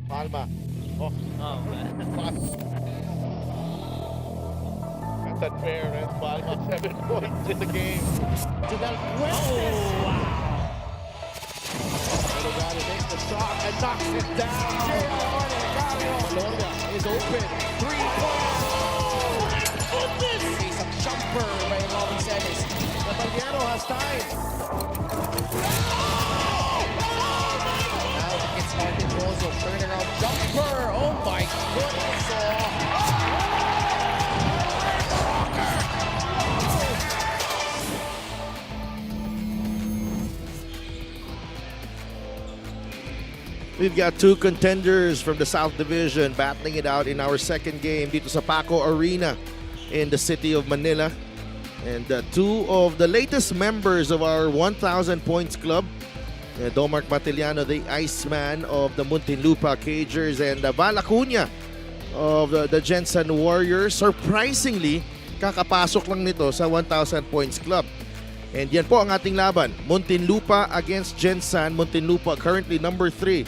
Palma. Oh, Oh, man. that's unfair, right? Palma, 7 points in the game. To Del Fuentes. Oh, wow. Delgado makes the shot and knocks it down. Malonga is open. 3-point. Face a jumper by Robin Seves. Caballero has time. Now it's Martin Rosso. Turnaround jumper. Oh my goodness. We've got two contenders from the South Division battling it out in our second game dito sa Paco Arena in the city of Manila. And two of the latest members of our 1,000 points club, Domark Matiliano, the Iceman of the Muntinlupa Cagers, and Val Acuña of the Gensan Warriors. Surprisingly, kakapasok lang nito sa 1,000 points club. And yan po ang ating laban. Muntinlupa against Gensan. Muntinlupa currently number 3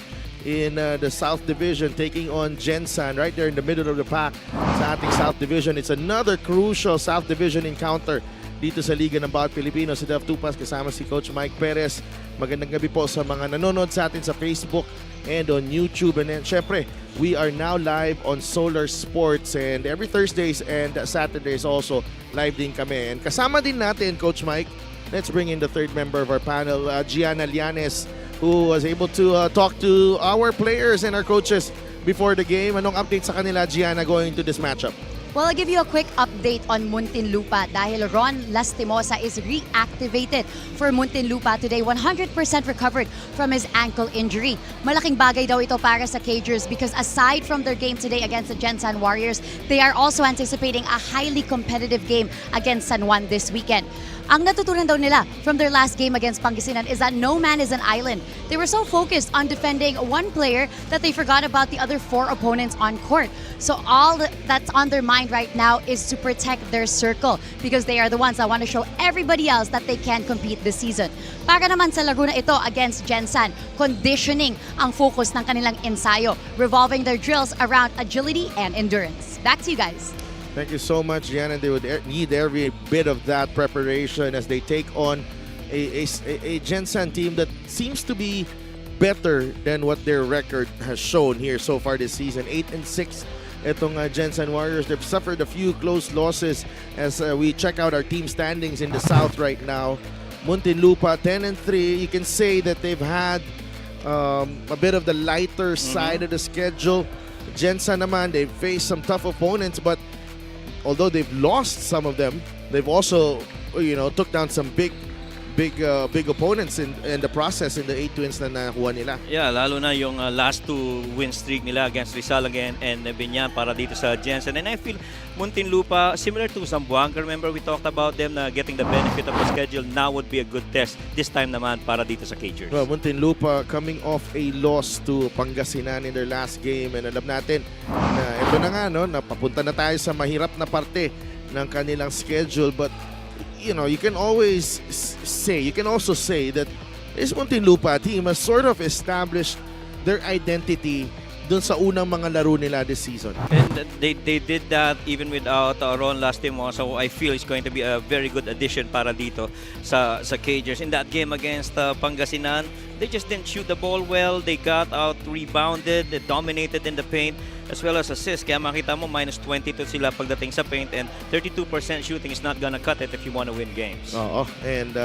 in the South Division, taking on Gensan right there in the middle of the pack sa ating South Division. It's another crucial South Division encounter dito sa Liga ng Bawat Pilipino. Si Dev Tupas kasama si Coach Mike Perez. Magandang gabi po sa mga nanonood sa atin sa Facebook and on YouTube. And then syempre, we are now live on Solar Sports, and every Thursdays and Saturdays also live din kami. And kasama din natin, Coach Mike, let's bring in the third member of our panel, Gianna Llanes, who was able to talk to our players and our coaches before the game. Anong update sa kanila, Gianna, going into this matchup? Well, I'll give you a quick update on Muntinlupa dahil Ron Lastimosa is reactivated for Muntinlupa today. 100% recovered from his ankle injury. Malaking bagay daw ito para sa Cagers because aside from their game today against the Gensan Warriors, they are also anticipating a highly competitive game against San Juan this weekend. Ang natutunan daw nila from their last game against Pangasinan is that no man is an island. They were so focused on defending one player that they forgot about the other 4 opponents on court. So all that's on their mind right now is to protect their circle because they are the ones that want to show everybody else that they can compete this season. Para naman sa Laguna ito against Gensan, conditioning ang focus ng kanilang ensayo, revolving their drills around agility and endurance. Back to you guys. Thank you so much, Gianna. They would need every bit of that preparation as they take on a Gensan team that seems to be better than what their record has shown here so far this season. 8-6 itong Gensan Warriors. They've suffered a few close losses as we check out our team standings in the South right now. Muntinlupa 10-3. You can say that they've had a bit of the lighter side of the schedule. Gensan naman, they've faced some tough opponents, but although they've lost some of them, they've also, took down some big opponents in the process in the 8 wins na nakuha nila. Yeah, lalo na yung last 2 win streak nila against Rizal again and Binyan para dito sa Gensan. And I feel Muntinlupa, similar to Zamboanga, remember we talked about them na getting the benefit of the schedule, now would be a good test this time naman para dito sa Cagers. Well, Muntinlupa coming off a loss to Pangasinan in their last game, and alam natin na ito na nga, napapunta na tayo sa mahirap na parte ng kanilang schedule, but you can always say, you can also say that this Muntinlupa team has sort of established their identity dun sa unang mga laro nila this season. And they did that even without Ron Lastimo, so I feel it's going to be a very good addition para dito sa Cagers. In that game against Pangasinan, they just didn't shoot the ball well. They got out rebounded, they dominated in the paint as well as assists. Kaya makita mo minus 22 sila pagdating sa paint, and 32% shooting is not gonna cut it if you want to win games. And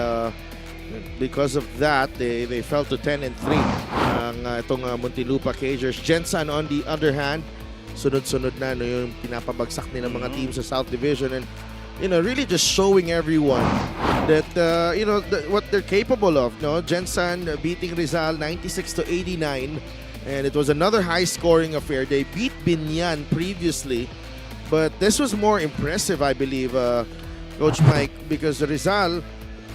because of that, they fell to 10-3 itong Muntinlupa Cagers. Gensan on the other hand, sunod-sunod na yung pinapabagsak nila mga teams sa South Division, and really just showing everyone that what they're capable of. Gensan beating Rizal 96-89, and it was another high-scoring affair. They beat Binyan previously, but this was more impressive, I believe, Coach Mike, because Rizal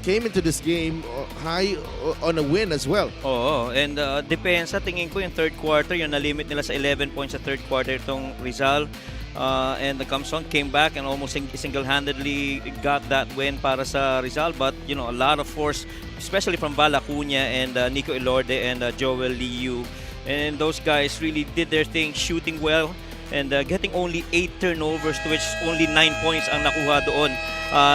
came into this game high on a win as well. Oo, and depensa, tingin ko yung third quarter, yung na-limit nila sa 11 points sa third quarter itong Rizal. And the Kamson came back and almost single-handedly got that win para sa Rizal. But, a lot of force, especially from Val Acuña and Nico Elorde and Joel Liu, And those guys really did their thing, shooting well and getting only 8 turnovers, to which only 9 points ang nakuha doon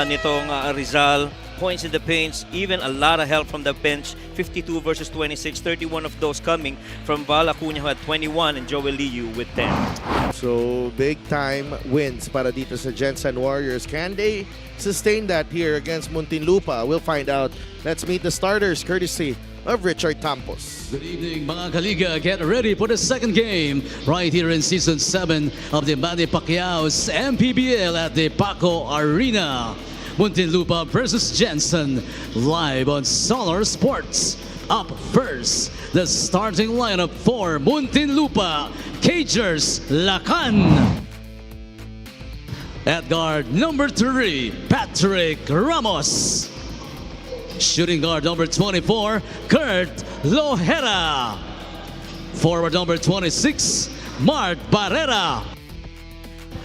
nitong Rizal. Points in the paints, even a lot of help from the bench. 52 versus 26, 31 of those coming from Val Acuña, who had 21, and Joel Liu with 10. So big time wins para dito sa Gensan Warriors. Can they sustain that here against Muntinlupa? We'll find out. Let's meet the starters courtesy of Richard Tampos. Good evening mga Kaliga. Get ready for the second game right here in Season 7 of the Manny Pacquiao's MPBL at the Paco Arena. Muntinlupa versus Gensan, live on Solar Sports. Up first, the starting lineup for Muntinlupa, Cagers Lacan. At guard number 3, Patrick Ramos. Shooting guard number 24, Kurt Lohera. Forward number 26, Mart Barrera.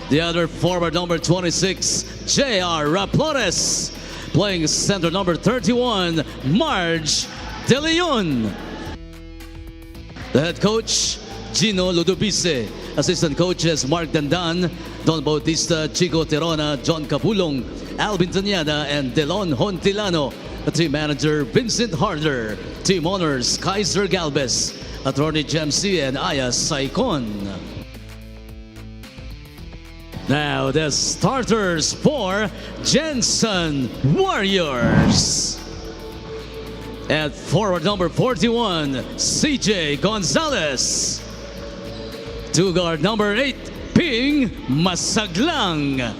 The other forward number 26, J.R. Raplores. Playing center number 31, Marge De Leon. The head coach, Gino Ludovice. Assistant coaches, Mark Dandan, Don Bautista, Chico Terona, John Capulong, Alvin Tanyada, and Delon Hontilano. The team manager, Vincent Harder. Team owners, Kaiser Galvez, Attorney Jamsi, and Aya Saicon. Now the starters for Gensan Warriors. At forward number 41, CJ Gonzalez. To guard number 8, Ping Masaglang.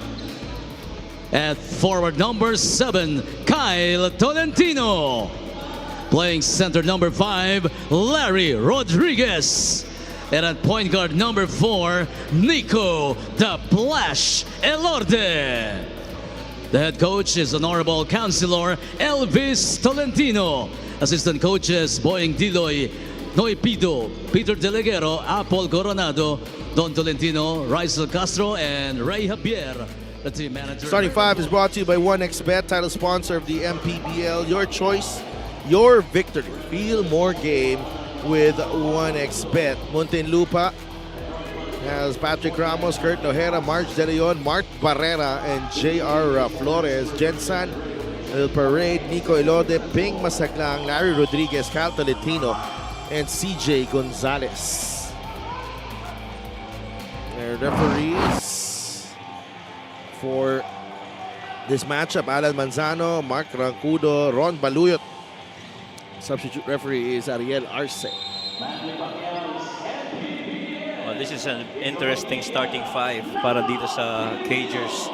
At forward number 7, Kyle Tolentino. Playing center number 5, Larry Rodriguez. And at point guard number 4, Nico the Plash Elorde. The head coach is Honorable Councilor Elvis Tolentino. Assistant coaches, Boying Diloy, Noy Pido, Peter Deleguero, Apple Coronado, Don Tolentino, Rizal Castro, and Ray Javier. The team manager. Starting 5 is brought to you by 1xBet, title sponsor of the MPBL. Your choice, your victory. Feel more game with 1xBet. Muntinlupa has Patrick Ramos, Kurt Lohera, Marge De Leon, Mart Barrera, and J.R. Flores. Gensan will parade Nico Elode, Ping Masaglang, Larry Rodriguez, Cal Tolentino, and CJ Gonzalez. Their referees for this matchup, Alan Manzano, Mark Rancudo, Ron Baluyot. Substitute referee is Ariel Arce. Well, this is an interesting starting 5 para dito sa Cagers.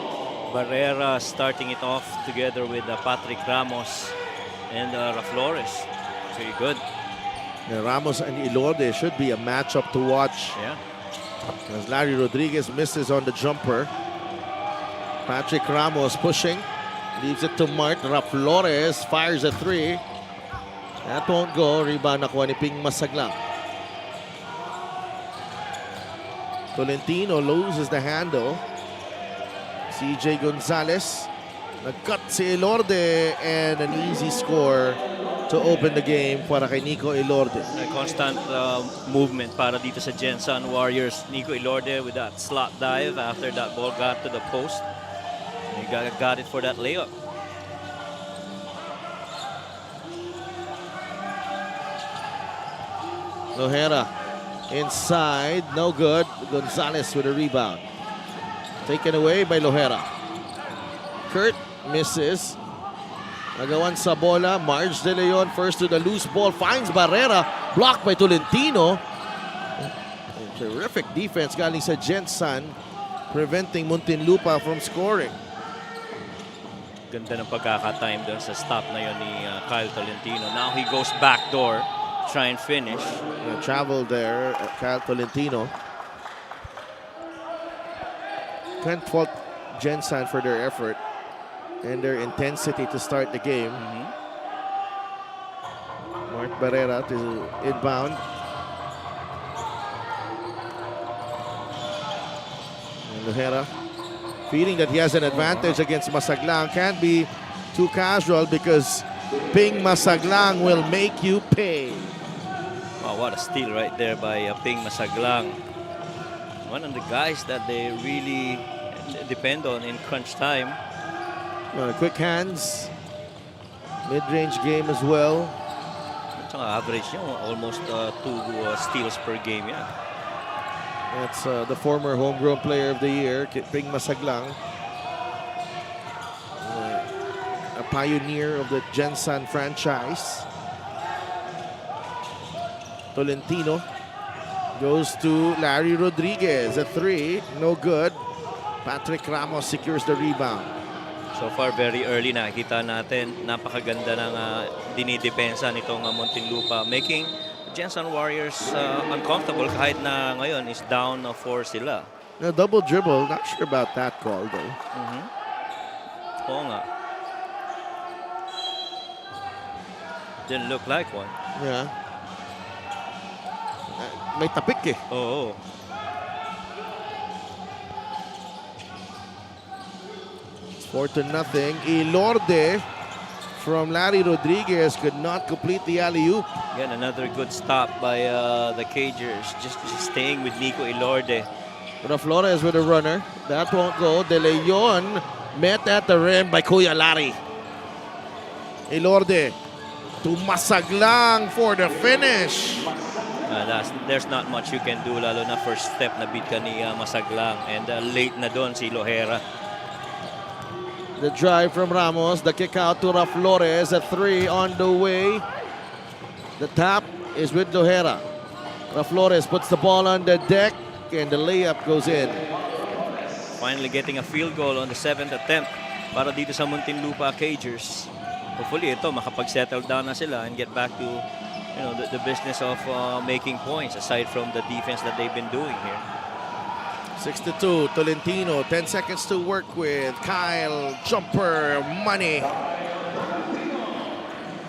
Barrera starting it off together with Patrick Ramos and Flores. Very good. Ramos and Elorde should be a matchup to watch. Yeah. As Larry Rodriguez misses on the jumper. Patrick Ramos pushing. Leaves it to Mart. Flores fires a 3. That won't go. Rebound nakuha ni Ping Masaglang. Tolentino loses the handle. CJ Gonzalez. Nag-cut si Elorde, and an easy score to open the game para kay Nico Elorde. A constant movement para dito sa Gensan Warriors. Nico Elorde with that slot dive after that ball got to the post. He got it for that layup. Lohera inside, no good. Gonzalez with a rebound. Taken away by Lohera. Kurt misses. Nagawan sa bola. Marge De Leon first to the loose ball. Finds Barrera. Blocked by Tolentino. Terrific defense galing sa Gensan, preventing Muntinlupa from scoring. Ganda ng pagkaka-time doon sa stop na yun ni Kyle Tolentino. Now he goes backdoor. Try and finish. Travel there, Cal Tolentino. Can't fault Gensan for their effort and their intensity to start the game. Mart Barrera to inbound. And Lohera feeling that he has an advantage against Masaglang. Can't be too casual because Ping Masaglang will make you pay. Wow, what a steal right there by Ping Masaglang. One of the guys that they really depend on in crunch time. Quick hands. Mid-range game as well. At saka average niya, almost 2 steals per game yan. That's the former homegrown player of the year, Ping Masaglang. A pioneer of the Gensan franchise. Tolentino goes to Larry Rodriguez. A 3, no good. Patrick Ramos secures the rebound. So far, very early nakikita natin. Napakaganda ng dinidepensa nitong Muntinlupa, making Gensan Warriors uncomfortable kahit na ngayon is down 4 sila. Double dribble, not sure about that call though. Oo nga. Didn't look like one. Yeah. May tapik eh. Oo. 4-0. Ilorde from Larry Rodriguez could not complete the alley-oop. Again, another good stop by the Cagers. Just staying with Nico Ilorde. Pero Flores with a runner. That won't go. De Leon met at the rim by Kuya Larry. Ilorde to Masaglang for the finish. There's not much you can do, lalo na first step na beat ka ni Masaglang, and late na doon si Lohera. The drive from Ramos, the kick out to Flores, a 3 on the way. The tap is with Lohera. Flores puts the ball on the deck and the layup goes in. Finally getting a field goal on the 7th attempt para dito sa Muntinlupa Cagers. Hopefully ito makapag-settle down na sila and get back to the business of making points aside from the defense that they've been doing here. 6-2, Tolentino, 10 seconds to work with. Kyle, jumper, money.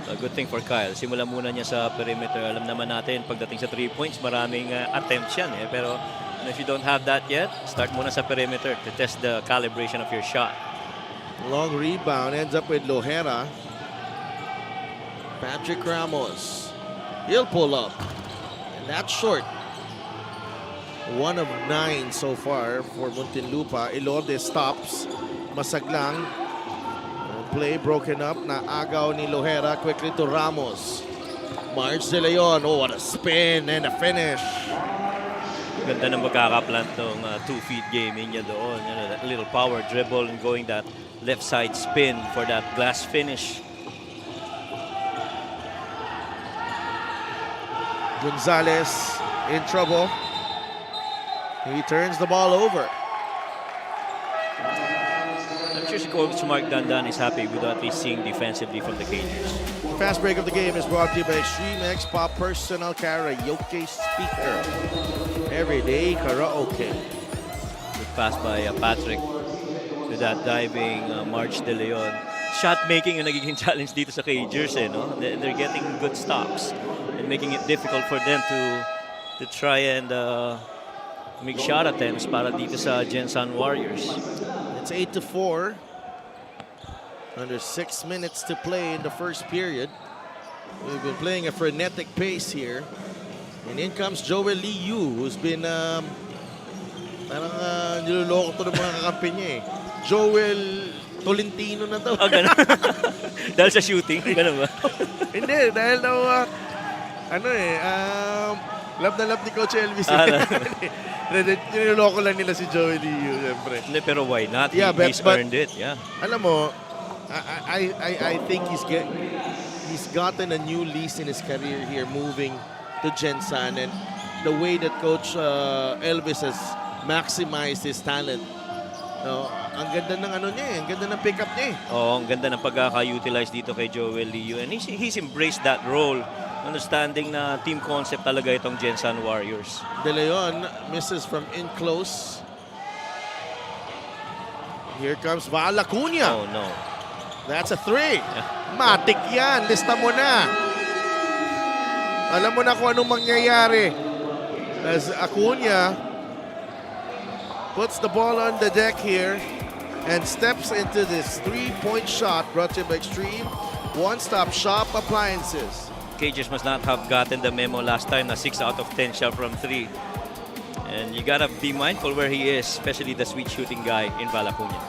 A good thing for Kyle. Simula muna niya sa perimeter. Alam naman natin, pagdating sa 3 points, maraming attempts yan. Pero if you don't have that yet, start muna sa perimeter to test the calibration of your shot. Long rebound, ends up with Lohera. Patrick Ramos. He'll pull up. And that's short. 1 of 9 so far for Muntinlupa. Ilorde stops. Masaglang. Play broken up. Naagaw ni Lohera quickly to Ramos. Marge De Leon. Oh, what a spin and a finish. Ganda ng magkakaplant ng 2-feet gaming niya doon. That little power dribble and going that left side spin for that glass finish. Gonzalez in trouble. He turns the ball over. I'm sure si Coach Mark Dandan is happy with what he's seeing defensively from the Cagers. The fast break of the game is brought to you by Extreme X Pop Personal Karaoke Speaker. Everyday karaoke. Good pass by Patrick to that diving March De Leon. Shot making yung nagiging challenge dito sa Cagers. They're getting good stops and making it difficult for them to try and make shot attempts para dito sa Gensan Warriors. It's 8-4. Under 6 minutes to play in the first period. We've been playing a frenetic pace here. And in comes Joel Liu, who's been parang niloloko to ng mga kakampi niya eh. Joel Tolentino na daw. Ganun. Dahil sa shooting, ganun ba? Hindi, dahil daw love na love ni Coach Elvis. Niloloko lang nila si Joel Liu, siyempre. Hindi, pero why not? Yeah, He's earned it. Yeah. Alam mo, I think he's gotten a new lease in his career here, moving to Gensan, and the way that Coach Elvis has maximized his talent. Ang ganda ng niya, ang ganda ng pickup niya. Oo, ang ganda ng pagkaka-utilize dito kay Joel Liu, and he's embraced that role, understanding na team concept talaga itong Gensan Warriors. De Leon misses from in close. Here comes Val Acuña. Oh no. That's a 3. Matik yan. Lista mo na. Alam mo na kung anong mangyayari. As Acuña puts the ball on the deck here and steps into this 3-point shot brought to you by Extreme One-Stop Shop Appliances. Cagers must not have gotten the memo last time na 6 out of 10 shot from 3. And you gotta be mindful where he is, especially the sweet shooting guy in Valapunya.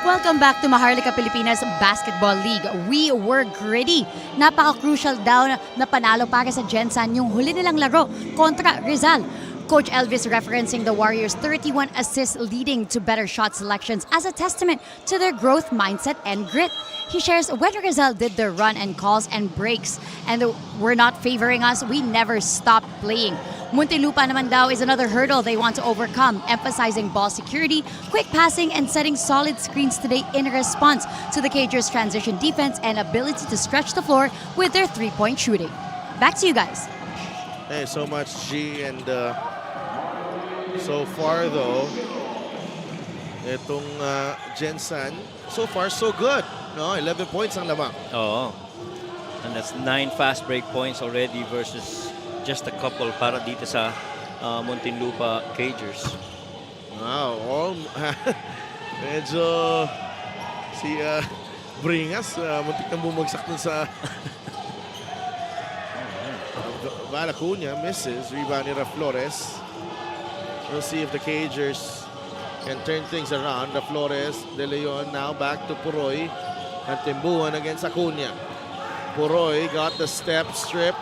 Welcome back to Maharlika Pilipinas Basketball League. We were gritty. Napaka-crucial daw na panalo para sa Gensan yung huli nilang laro kontra Rizal. Coach Elvis referencing the Warriors' 31 assists leading to better shot selections as a testament to their growth mindset and grit. He shares when Rizal did their run and calls and breaks and were not favoring us, we never stopped playing. Muntinlupa naman daw is another hurdle they want to overcome, emphasizing ball security, quick passing, and setting solid screens today in response to the Cagers' transition defense and ability to stretch the floor with their three-point shooting. Back to you guys. Hey, so much, G. And so far, though, itong Gensan, so far, so good. No, 11 points ang lamang. Oo. And that's 9 fast break points already versus just a couple para dito sa Muntinlupa Cagers. Wow, medyo si Bringas, muntik na bumagsak dun sa Valapunya, misses. Rebound ni Flores. We'll see if the Cagers can turn things around. Flores, De Leon now back to Puroy. At Timbuhan against Acuña. Puroy got the step strip.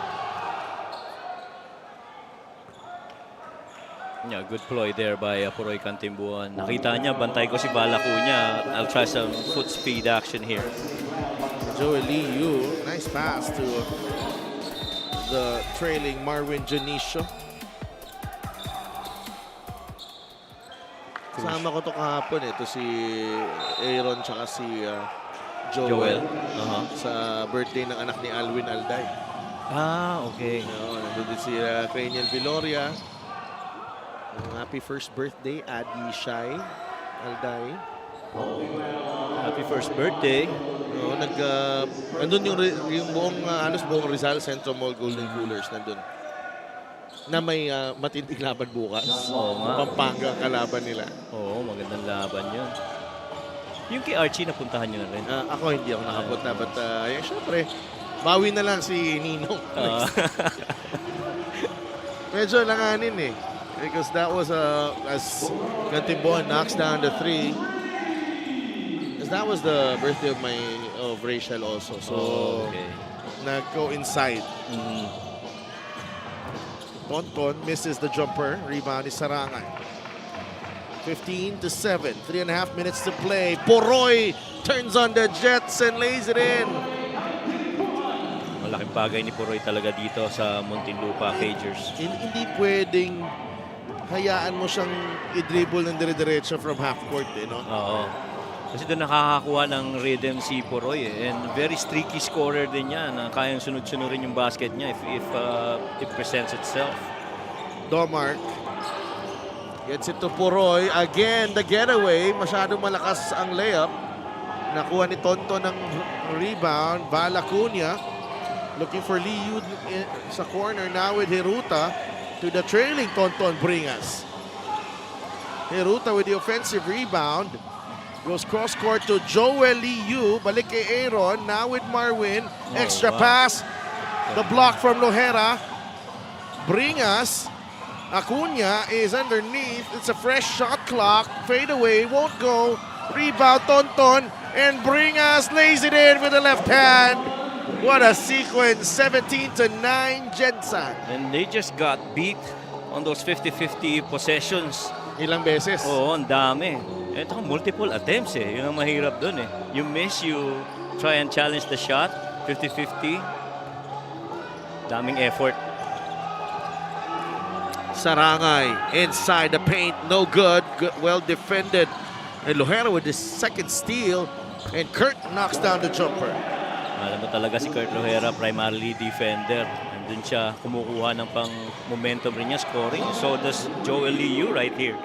Yeah, good ploy there by Puroy Cantimbuan. Nakita niya, bantay ko si Valapunya. I'll try some foot speed action here. Joey Liu, nice pass to the trailing Marvin Janicio. Kasama ko to kahapon ito si Aaron tsaka si Joel. Sa birthday ng anak ni Alwin Alday. Ah, okay. Nandun din si Craniel Viloria. Happy first birthday, Adi Shai Alday. Happy first birthday. Nandun yung buong, halos buong Rizal Centro Mall Golden Coolers nandun. Na may matinding laban bukas. Oo nga. Pampanga ang kalaban nila. Oo, magandang laban yun. Yung kay Archie, napuntahan nyo na rin. Ako hindi ako nakapunta. But syempre, bawi na lang si Ninong. Medyo langanin eh. Because that was as Cantimbuan knocks down the 3. Because that was the birthday of Rachel also. So, okay. Nag-go inside. Tonton misses the jumper. Rebound is Sarangay. 15-7. 3.5 minutes to play. Puroy turns on the Jets and lays it in. Malaking bagay ni Puroy talaga dito sa Muntinlupa Cagers. Hindi pwedeng hayaan mo siyang i-dribble ng dire-diretso from half court, no? Oo. Kasi doon nakakakuha ng rhythm si Puroy eh. And very streaky scorer din niya na kayang sunod-sunurin yung basket niya if it presents itself. Domark gets it to Puroy. Again, the getaway. Masyadong malakas ang layup. Nakuha ni Tonto ng rebound. Valapunya looking for Liu sa corner now with Hiruta. To the trailing Tonton Bringas. Hiruta with the offensive rebound. Goes cross-court to Joel Liu. Balik kay Aaron. Now with Marwin. Extra pass. The block from Lohera. Bringas. Acuña is underneath. It's a fresh shot clock. Fade away. Won't go. Rebound Tonton. And Bringas lays it in with the left hand. What a sequence, 17-9 Gensan. And they just got beat on those 50-50 possessions. Ilang beses? Oo, ang dami. Ito, multiple attempts eh. Yun ang mahirap dun eh. You miss, you try and challenge the shot. 50-50. Daming effort. Sarangay inside the paint, no good. Well defended. And Lohera with his second steal. And Kurt knocks down the jumper. Alam mo talaga si Kurt Lohera, primarily defender. Nandun siya kumukuha ng pang momentum rin niya, scoring. So does Joel Liu right here.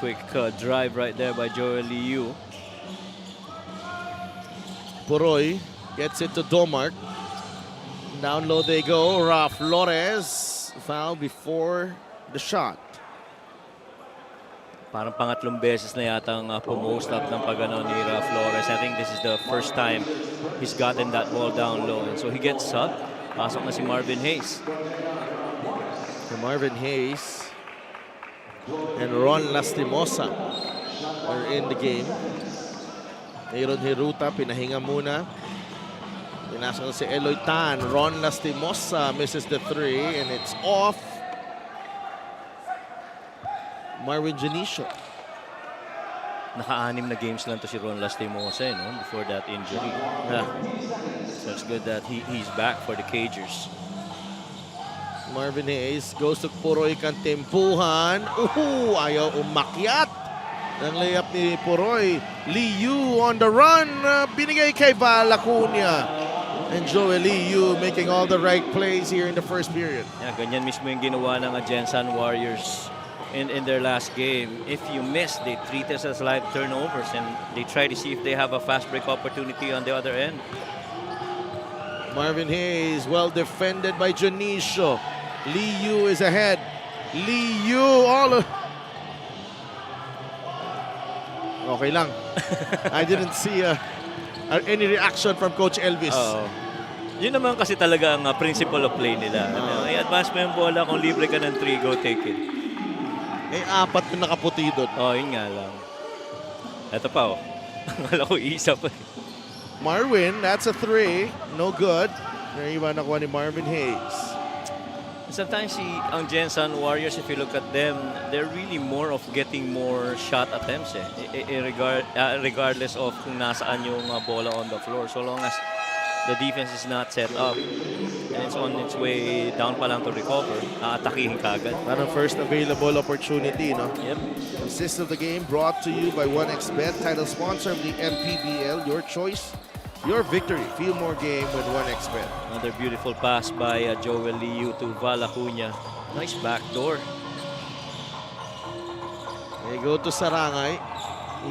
Quick drive right there by Joel Liu. Puroy gets it to Domark. Down low they go. Flores foul before the shot. Parang pangatlong beses na yata ang pumost up ng pagano ni Flores. I think this is the first time he's gotten that ball down low. And so he gets up. Pasok na si Marvin Hayes. So Marvin Hayes and Ron Lastimosa are in the game. Aaron Hiruta, pinahinga muna. Pinasok na si Eloy Tan. Ron Lastimosa misses the three and it's off. Marvin Janicio. Naka-anim na games lang to si Ron Lastimosa, no? Before that injury. Yeah. So it's good that he's back for the Cagers. Marvin Hayes goes to Puroy Kantimpuhan. Ayaw umakyat. Ang layup ni Puroy. Liu on the run. Binigay kay Valacunia. And Joel Liu making all the right plays here in the first period. Yeah, ganyan mismo yung ginawa ng Gensan Warriors in their last game. If you miss, they treat us as live turnovers and they try to see if they have a fast break opportunity on the other end. Marvin Hayes, well defended by Janicio. Liu is ahead. Liu, okay lang. I didn't see any reaction from Coach Elvis. Yun naman kasi talaga ang principle of play nila. I-advance mo yung bola, kung libre ka ng 3, go take it. Apat na nakaputi doon. Yun nga lang. Ito pa, Wala ko isa pa. Marwin, that's a 3. No good. Naiwan nakuha ni Marvin Hayes. Sometimes ang Gensan Warriors, if you look at them, they're really more of getting more shot attempts regardless of kung nasaan yung bola on the floor. So long as the defense is not set up and it's on its way down pa lang to recover, aatakihin ka agad. Parang first available opportunity, no? Yep. Assist of the game brought to you by 1xBet, title sponsor of the MPBL. Your choice, your victory. Feel more game with 1xBet. Another beautiful pass by Joel Liu to Valacunia. Nice backdoor. They go to Sarangay.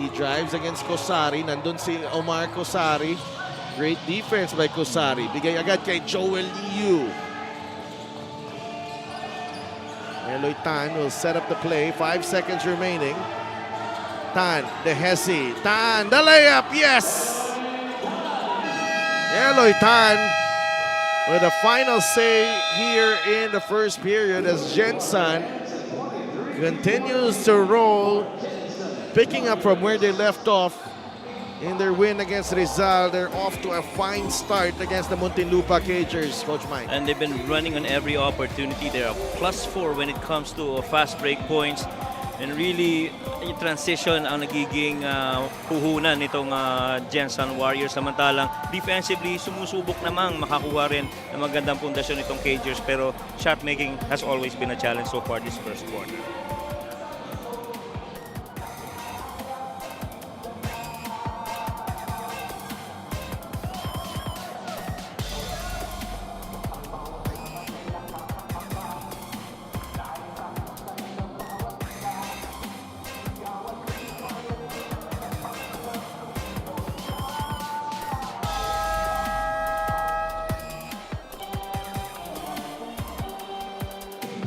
He drives against Kosari. Nandun si Omar Kosari. Great defense by Kosari. Bigay agad kay Joel Liu. Eloy Tan will set up the play. 5 seconds remaining. Tan, the Hesi. Tan, the layup. Yes! Eloy Tan with a final say here in the first period as Gensan continues to roll, picking up from where they left off in their win against Rizal. They're off to a fine start against the Muntinlupa Cagers, Coach Mike. And they've been running on every opportunity. They're a +4 when it comes to fast break points. And really, yung transition ang nagiging puhunan nitong Gensan Warriors. Samantalang defensively, sumusubok namang makakuha rin ng magandang pundasyon itong Cagers. Pero shot making has always been a challenge so far this first quarter.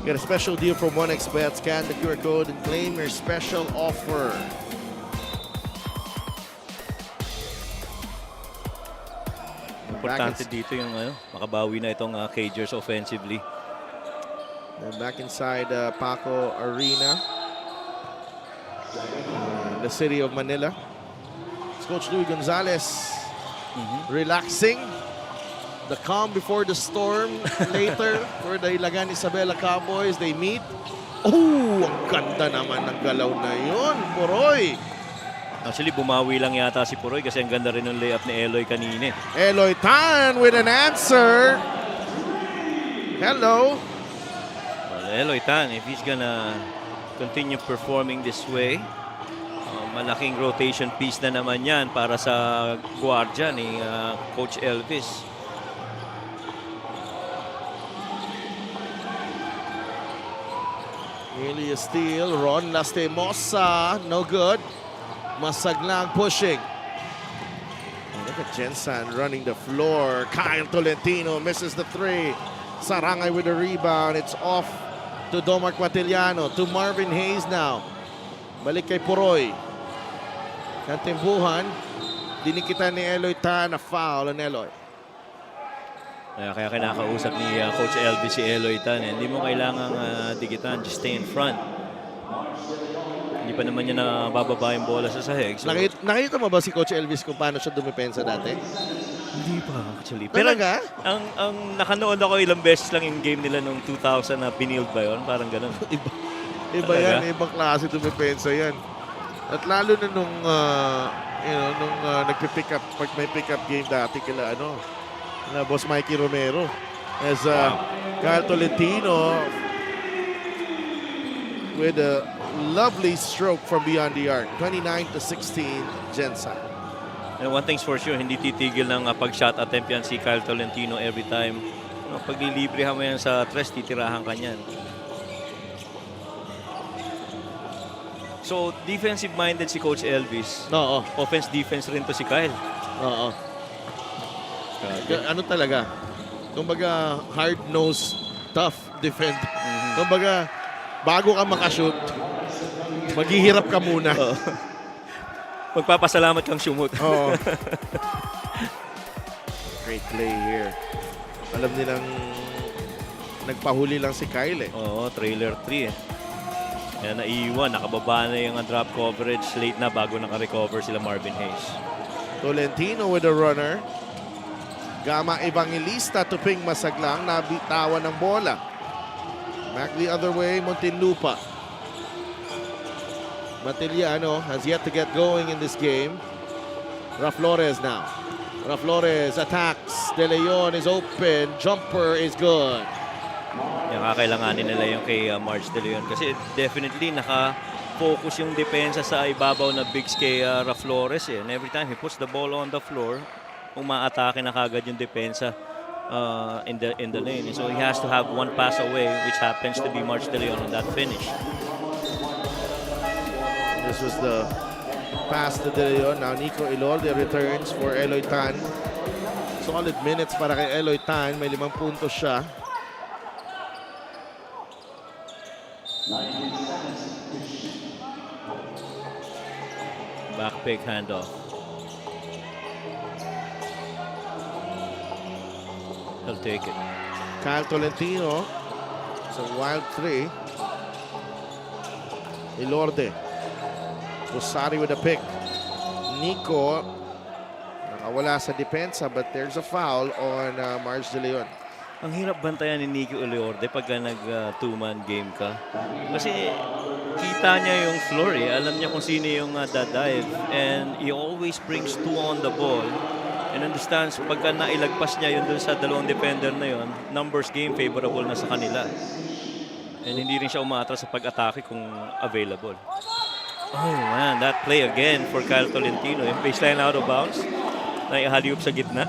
Get a special deal from 1xBet. Scan the QR code and claim your special offer. Importante dito yung makabawi na itong Cagers offensively. And back inside Paco Arena, the city of Manila. It's Coach Louis Gonzalez relaxing. The calm before the storm later for the Ilagan Isabela Cowboys. They meet. Oh, ang ganda naman ng galaw na yun, Puroy. Actually, bumawi lang yata si Puroy kasi ang ganda rin ng layup ni Eloy kanina. Eloy Tan with an answer. Hello. Well, Eloy Tan, if he's gonna continue performing this way, malaking rotation piece na naman yan para sa guardia ni Coach Elvis. Really a steal. Ron Lastimosa, no good. Masaglang pushing. And look at Gensan running the floor. Kyle Tolentino misses the three. Sarangay with the rebound. It's off to Domark Matiliano. To Marvin Hayes now. Balik kay Puroy. Kantimbuhan. Dinikitan ni Eloy Tan na foul on Eloy. Kaya kinakausap ni Coach Elvis si Eloy Tan. Hindi mo kailangang dikitan. Just stay in front. Hindi pa naman niya nabababa yung bola sa sahig. So, Nakita mo ba si Coach Elvis kung paano siya dumipensa dati? hindi pa actually. Pero Talaga? ang nakanood ako ilang beses lang yung game nila nung 2000 na binild ba yun? Parang ganun. Iba yan. Ibang klase dumipensa yan. At lalo na nung, nagpipick up, pag may pick up game dati kila na Boss Mikey Romero. As Kyle Tolentino with a lovely stroke from beyond the arc. 29-16, Gensan. And one thing's for sure, hindi titigil ng pag-shot attempt yan si Kyle Tolentino every time. Pag nilibrehan mo yan sa tres, titirahan ka niyan. So, defensive-minded si Coach Elvis. Oo. Offense-defense rin to si Kyle. Oo. Ano talaga? Kumbaga, hard-nosed, tough defend. Kumbaga, bago ka makashoot, maghihirap ka muna. Magpapasalamat kang sumut. Oo. Great play here. Alam nilang nagpahuli lang si Kyle eh. Oo, trailer 3 eh. Kaya naiiwan, nakababa na yung drop coverage. Late na bago naka-recover sila Marvin Hayes. Tolentino with a runner. Gama Evangelista tuping masaglang, nabitawan ng bola. Back the other way, Muntinlupa. Matiliano has yet to get going in this game. Raflores now. Raflores attacks. De Leon is open. Jumper is good. Yung kakailanganin nila yung kay March De Leon. Kasi definitely naka-focus yung depensa sa ibabaw na bigs kay Raflores. And every time he puts the ball on the floor, umaatake na kagad yung depensa in the lane. So he has to have one pass away, which happens to be March De Leon on that finish. This was the pass to De Leon. Now Nico Ilolde returns for Eloy Tan. Solid minutes para kay Eloy Tan. May 5 puntos siya. Back pick handoff. He'll take it. Kyle Tolentino. It's a wild 3. Ilorde. Pusari with a pick. Nico. Nakawala sa depensa but there's a foul on Marge De Leon. Ang hirap bantayan ni Nico Uliorde pagka nag-two-man game ka. Kasi kita niya yung floor eh. Alam niya kung sino yung dadive. And he always brings 2 on the ball. And understands pagka nailagpas niya yun dun sa dalawang defender na yun, numbers game favorable na sa kanila. And hindi rin siya umatras sa pag-atake kung available. Oh man, that play again for Kyle Tolentino. Yung baseline out of bounds. Naihaliup sa gitna.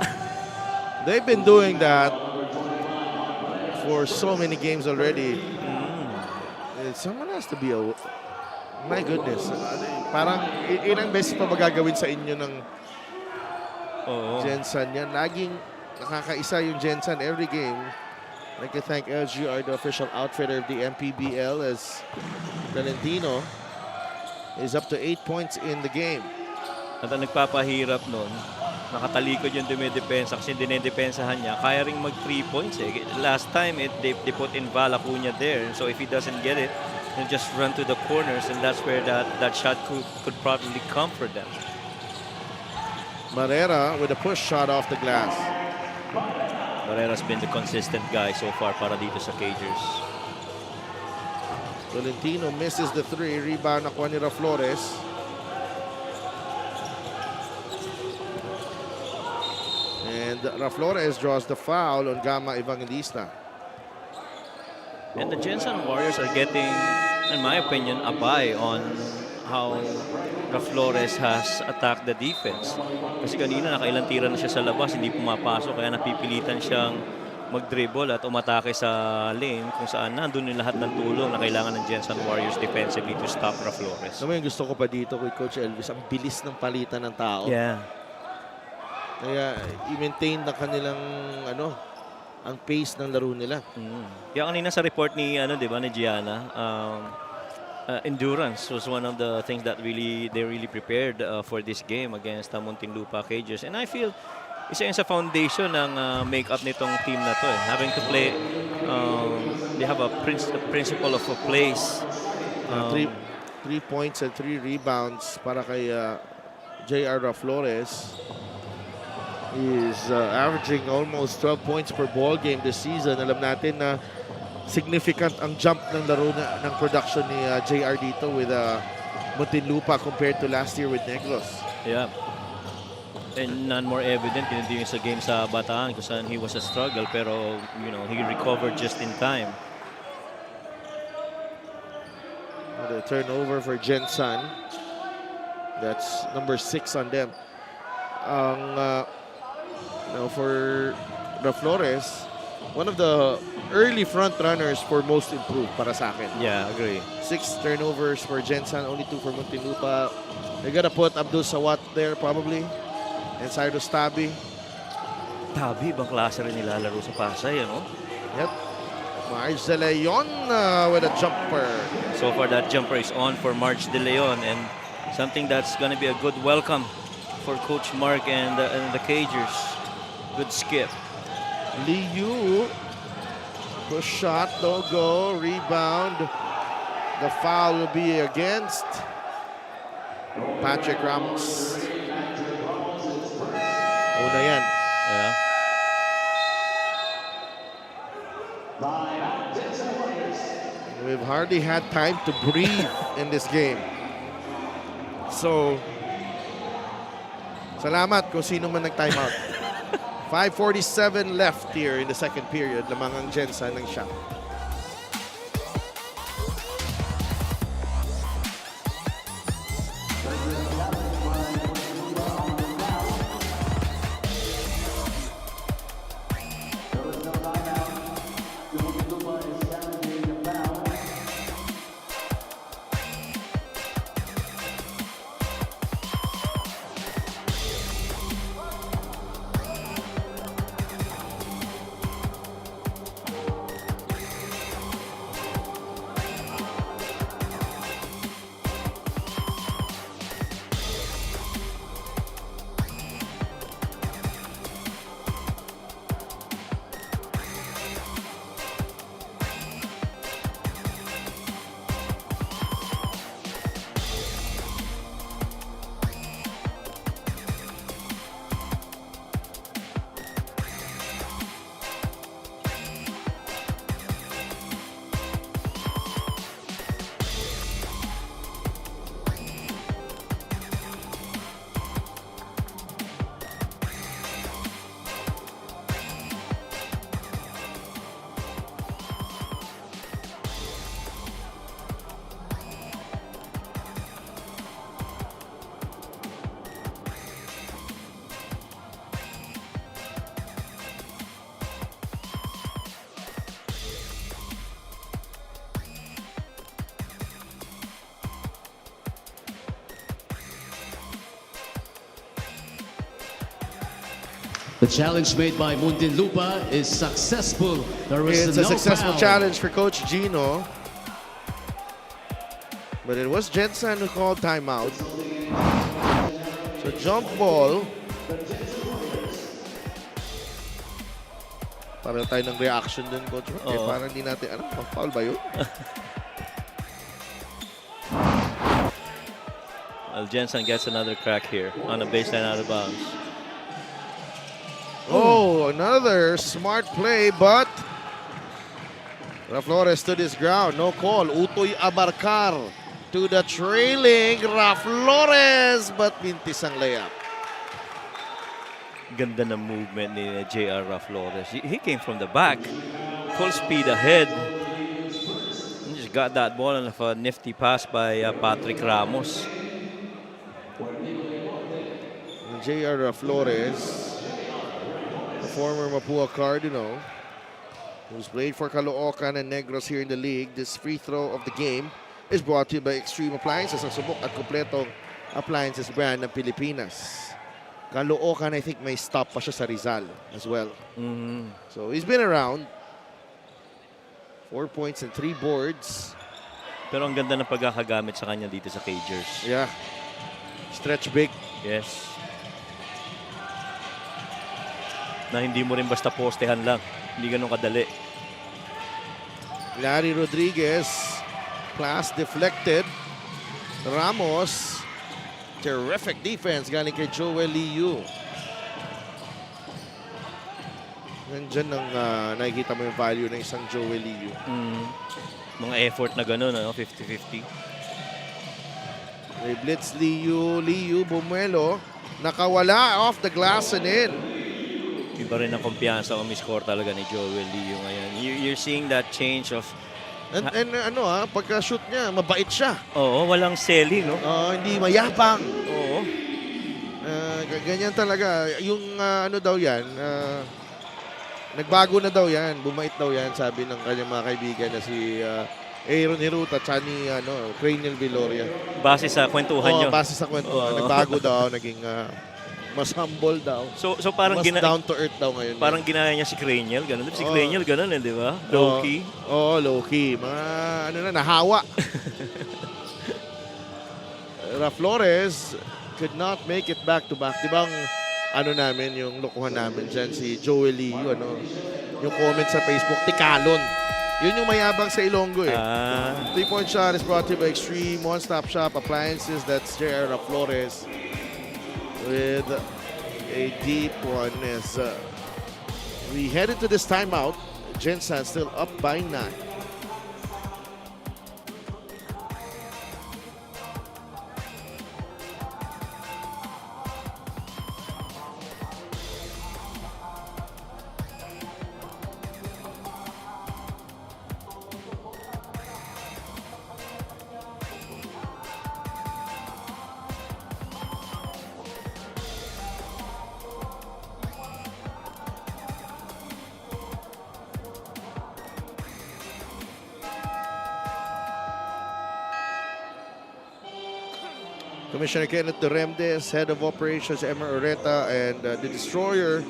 They've been doing that for so many games already. Someone has to be a... My goodness. Parang ilang beses pa magagawin sa inyo ng Gensan yan. Laging nakakaisa yung Gensan every game. I'd like to thank LGR, the official outfitter of the MPBL, as Tolentino is up to 8 points in the game. At ang nagpapahirap nun, nakatalikod yung dumidepensa kasi dinidepensahan niya. Kaya ring mag 3 points eh. Last time, they put in Val Acuña there. So if he doesn't get it, he'll just run to the corners and that's where that shot could probably come for them. Barrera with a push shot off the glass. Barrera's been the consistent guy so far para dito sa Cagers. Tolentino misses the 3. Rebound na ni Flores. And Raflores draws the foul on Gama Evangelista. And the Gensan Warriors are getting, in my opinion, a buy on how Flores has attacked the defense. Kasi kanina nakailang tira na siya sa labas, hindi pumapasok, kaya napipilitan siyang mag-dribble at umatake sa lane kung saan nandun yung lahat ng tulong na kailangan ng Gensan Warriors defensively to stop Flores. Alam mo yung gusto ko pa dito kay Coach Elvis, ang bilis ng palitan ng tao. Yeah. Kaya i-maintain na kanilang ang pace ng laro nila. Kaya kanina sa report ni di ba ni Gianna, endurance was one of the things that they really prepared for this game against Muntinlupa Cages, and I feel isa yun sa foundation ng make-up nitong team na to. Having to play, they have a principle of a place. 3 points and 3 rebounds para kay J.R. Flores. He is averaging almost 12 points per ball game this season. Alam natin na significant ang jump ng laro ng production ni JR dito with Muntinlupa compared to last year with Negros. Yeah. And none more evident din sa game sa Bataan kung saan he was a struggle, pero he recovered just in time. The turnover for Gensan. That's number 6 on them. For the Flores, one of the early front runners for most improved para sa akin. Yeah, agree. 6 turnovers for Gensan, only 2 for Muntinlupa. They're gonna put Abdul Sawat there probably. And Cyrus Tabi. Tabi, ibang klase rin nilalaro sa Pasay, Yep. Marge De Leon with a jumper. So far, that jumper is on for Marge De Leon, and something that's going to be a good welcome for Coach Mark and the Cagers. Good skip. Liu. Push shot, no go. Rebound. The foul will be against Patrick Ramos. Una yan. Yeah. We've hardly had time to breathe in this game. So, salamat kung sino man nag-timeout. 5:47 left here in the second period. Lamang ang Gensan ng shot. The challenge made by Muntinlupa is successful. There is It's a no successful foul. challenge for Coach Gino. But it was Gensan who called timeout. So jump ball. Parang tayo ng reaction dun, Coach. Okay, Oo. parang hindi natin, foul ba yun? Well, Gensan gets another crack here on a baseline out of bounds. Oh, another smart play, but Flores stood his ground. No call. Utoy Abarcar to the trailing Flores, but mintis ang layup. Ganda ng movement ni J.R. Flores. He came from the back, full speed ahead. And just Flores got that ball on a nifty pass by Patrick Ramos. J.R. Flores, a former Mapua Cardinal, who's played for Caloocan and Negros here in the league. This free throw of the game is brought to you by Extreme Appliances, ang subok at kompletong appliances brand ng Pilipinas. Caloocan, I think may stop pa siya sa Rizal as well. So he's been around. 4 points and 3 boards. Pero ang ganda ng pagkakagamit sa kanya dito sa Cagers. Yeah. Stretch big. Yes. Na hindi mo rin basta postehan lang. Hindi ganun kadali. Larry Rodriguez. Pass deflected. Ramos. Terrific defense galing kay Joel Liu. Nandyan ang nakikita mo yung value ng isang Joel Liu. Mga effort na ganun, 50-50. May blitz Liu. Liu bumuelo. Nakawala off the glass and in. Iba rin ang kumpiyansa o miscore talaga ni Joel Liu ngayon. You're seeing that change of... And pagka-shoot niya, mabait siya. Oo, walang selling, no? Hindi mayapang. Oo. Ganyan talaga. Yung daw yan, nagbago na daw yan. Bumait daw yan, sabi ng kanyang mga kaibigan na si Aaron Hiruta at ni Cranial Viloria. Base sa kwentuhan nyo. Base sa kwentuhan. Nagbago daw, naging mas humble daw. So parang mas down to earth daw ngayon. Parang ginaya niya si Cranial, ganun. Si Cranial ganun di ba? Low-key. Low-key. Mga nahawa. Flores could not make it back-to-back. Di ba namin, yung lokohan namin dyan, si Joel Liu, yung comment sa Facebook, tikalon. Yun yung mayabang sa Ilonggo eh. 3-point shot is brought to you by Extreme One-Stop Shop Appliances. That's J.R. Flores with a deep one as we head into this timeout. Gensan still up by 9. Commissioner Kenneth Duremdes, Head of Operations Emmer Oreta, and the Destroyer,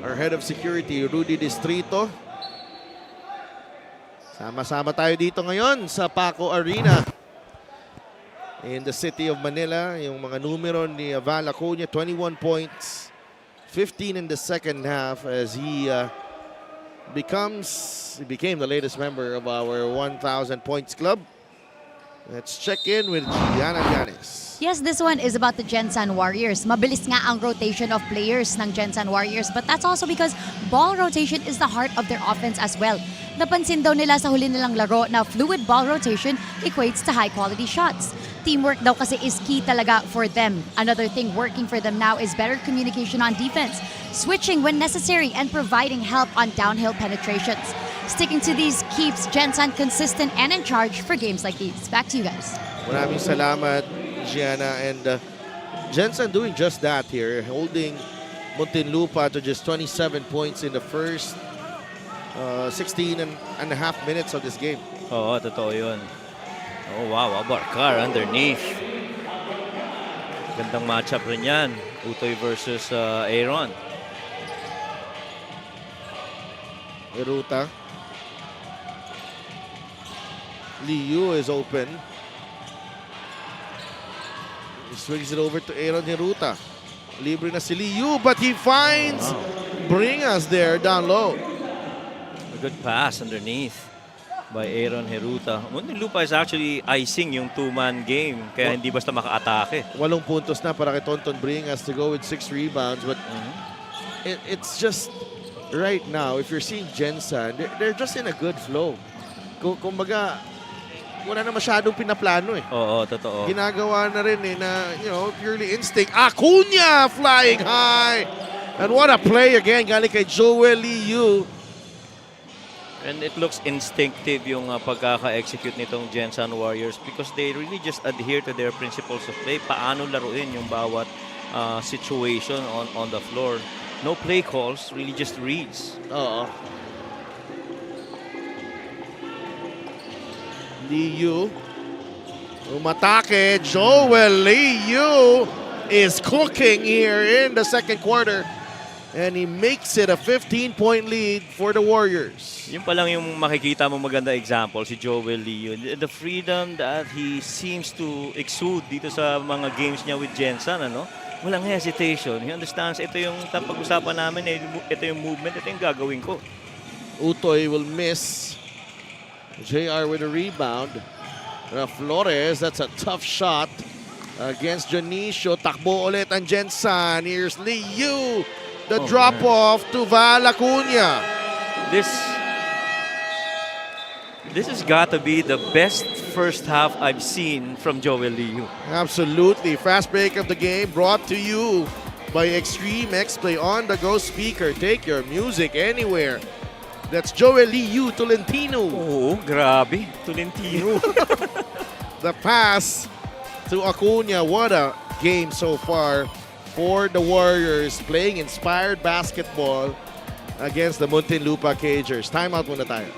our Head of Security, Rudy Distrito. Sama-sama tayo dito ngayon sa Paco Arena in the city of Manila. Yung mga numero ni Val Acuña, 21 points, 15 in the second half as he became the latest member of our 1,000 points club. Let's check in with Gianna Llanes. Yes, this one is about the Gensan Warriors. Mabilis nga ang rotation of players ng Gensan Warriors, but that's also because ball rotation is the heart of their offense as well. Napansin daw nila sa huli nilang laro na fluid ball rotation equates to high-quality shots. Teamwork daw kasi is key talaga for them. Another thing working for them now is better communication on defense, switching when necessary, and providing help on downhill penetrations. Sticking to these keeps Gensan consistent and in charge for games like these. Back to you guys. Maraming salamat, Gianna, and Gensan doing just that here, holding Muntinlupa to just 27 points in the first 16 and a half minutes of this game. Oo, totoo yun. Oh, wow. Abarcar underneath. Gandang matchup rin yan. Utoy versus Aaron. Hiruta. Liu is open. He swings it over to Aaron Hiruta. Libre na si Liu, but he finds Bringas there down low. A good pass underneath by Aaron Hiruta. Muntinlupa is actually icing yung two-man game, kaya hindi basta maka-atake. 8 puntos na para kay Tonton Bringas to go with 6 rebounds, but it's just right now, if you're seeing Gensan, they're just in a good flow. Kumbaga, wala na masyadong pinaplano eh. Oo, totoo. Ginagawa na rin na, purely instinct. Acuña flying high. And what a play again, galing kay Joel Liu. And it looks instinctive yung pagkaka-execute nitong Gensan Warriors because they really just adhere to their principles of play. Paano laruin yung bawat situation on the floor. No play calls, really just reads. Oo. Liu. Umatake. Joel Liu is cooking here in the second quarter. And he makes it a 15-point lead for the Warriors. Yun pa lang yung makikita mo maganda example, si Joel Liu. The freedom that he seems to exude dito sa mga games niya with Gensan, ano? Walang hesitation. He understands, ito yung pag-usapan namin, ito yung movement, ito yung gagawin ko. Utoy will miss. JR with a rebound. Flores, that's a tough shot against Janicio. Takbo ulit ang Gensan. Here's Liu. The drop-off to Val Acuña. This has got to be the best first half I've seen from Joel Liu. Absolutely. Fast break of the game brought to you by Extreme X-Play on-the-go speaker. Take your music anywhere. That's Joel Liu Tolentino. Oh, grabe. Tolentino. The pass to Acuña. What a game so far for the Warriors playing inspired basketball against the Muntinlupa Cagers. Timeout muna tayo.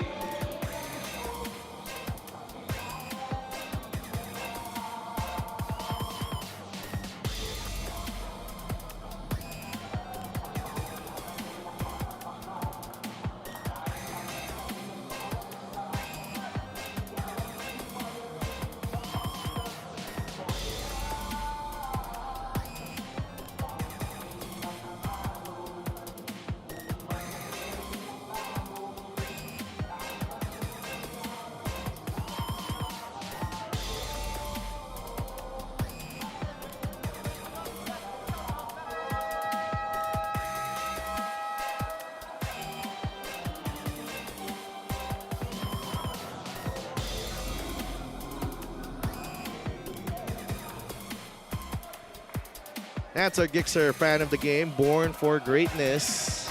That's a Gixxer fan of the game, born for greatness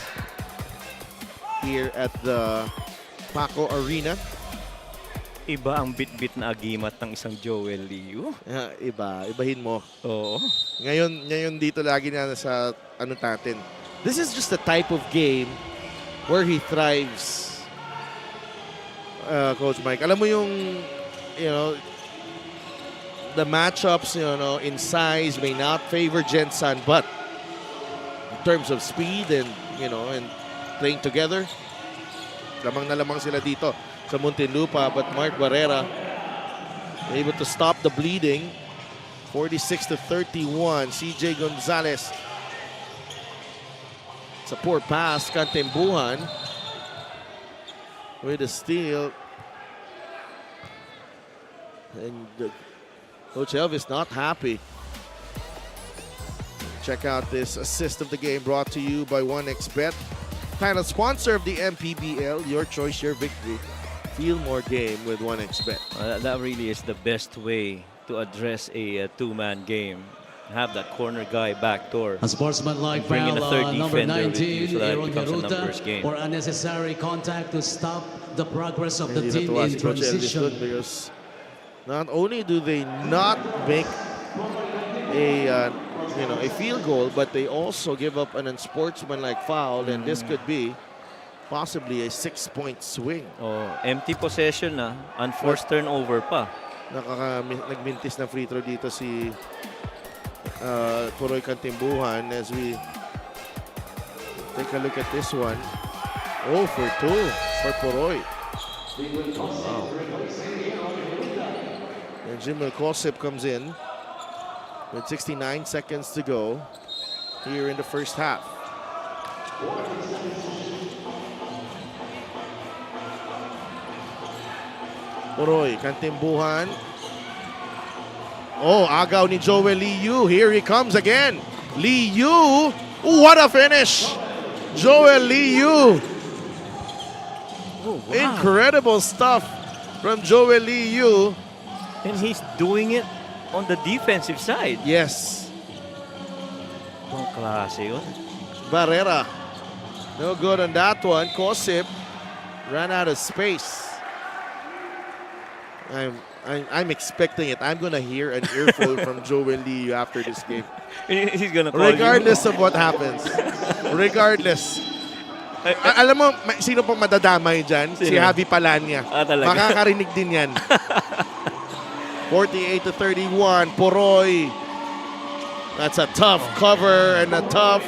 here at the Paco Arena. Iba ang bit-bit na agimat ng isang Joel Liu. Ibahin mo. Oo. Ngayon dito lagi na sa ano natin. This is just the type of game where he thrives. Coach Mike, alam mo yung, the matchups, in size may not favor Gensan, but in terms of speed and, and playing together, lamang na lamang sila dito sa Muntinlupa. But Mark Barrera able to stop the bleeding. 46-31. CJ Gonzalez. It's a poor pass. Kantembuhan with a steal. And Coach Elvis not happy. Check out this assist of the game brought to you by 1xBet. Title sponsor of the MPBL. Your choice, your victory. Feel more game with 1xBet. That really is the best way to address a two-man game. Have that corner guy backdoor. A sportsmanlike Bring in foul, a third number defender with you 19, so that it Aaron becomes a Garuta, numbers game. for unnecessary contact to stop the progress of the Hindi team natuwa in si Coach Elvis transition. dun because not only do they not make a field goal, but they also give up an unsportsmanlike foul, and this could be possibly a 6-point swing. Oh, empty possession na, unforced turnover pa. Nagmintis na free throw dito si Puroy Kantimbuhan as we take a look at this one. 0 for 2 for Puroy. Wow. And Jim Kosip comes in with 69 seconds to go here in the first half. Puroy, Kantimbuhan. Oh, agaw ni Joel Liu. Here he comes again. Liu. What a finish. Joel Liu. Oh, wow. Incredible stuff from Joel Liu. And he's doing it on the defensive side. Yes. Ang klase yun. Barrera. No good on that one. Kosip Ran out of space. I'm expecting it. I'm gonna hear an earful from Joel Lee after this game. He's gonna call Regardless of what happens. Regardless. Alam mo, sino pong madadamay dyan? Si Sino? Javi Palanya. Talaga. Makakarinig din yan. 48-31, Poroy. That's a tough cover and a tough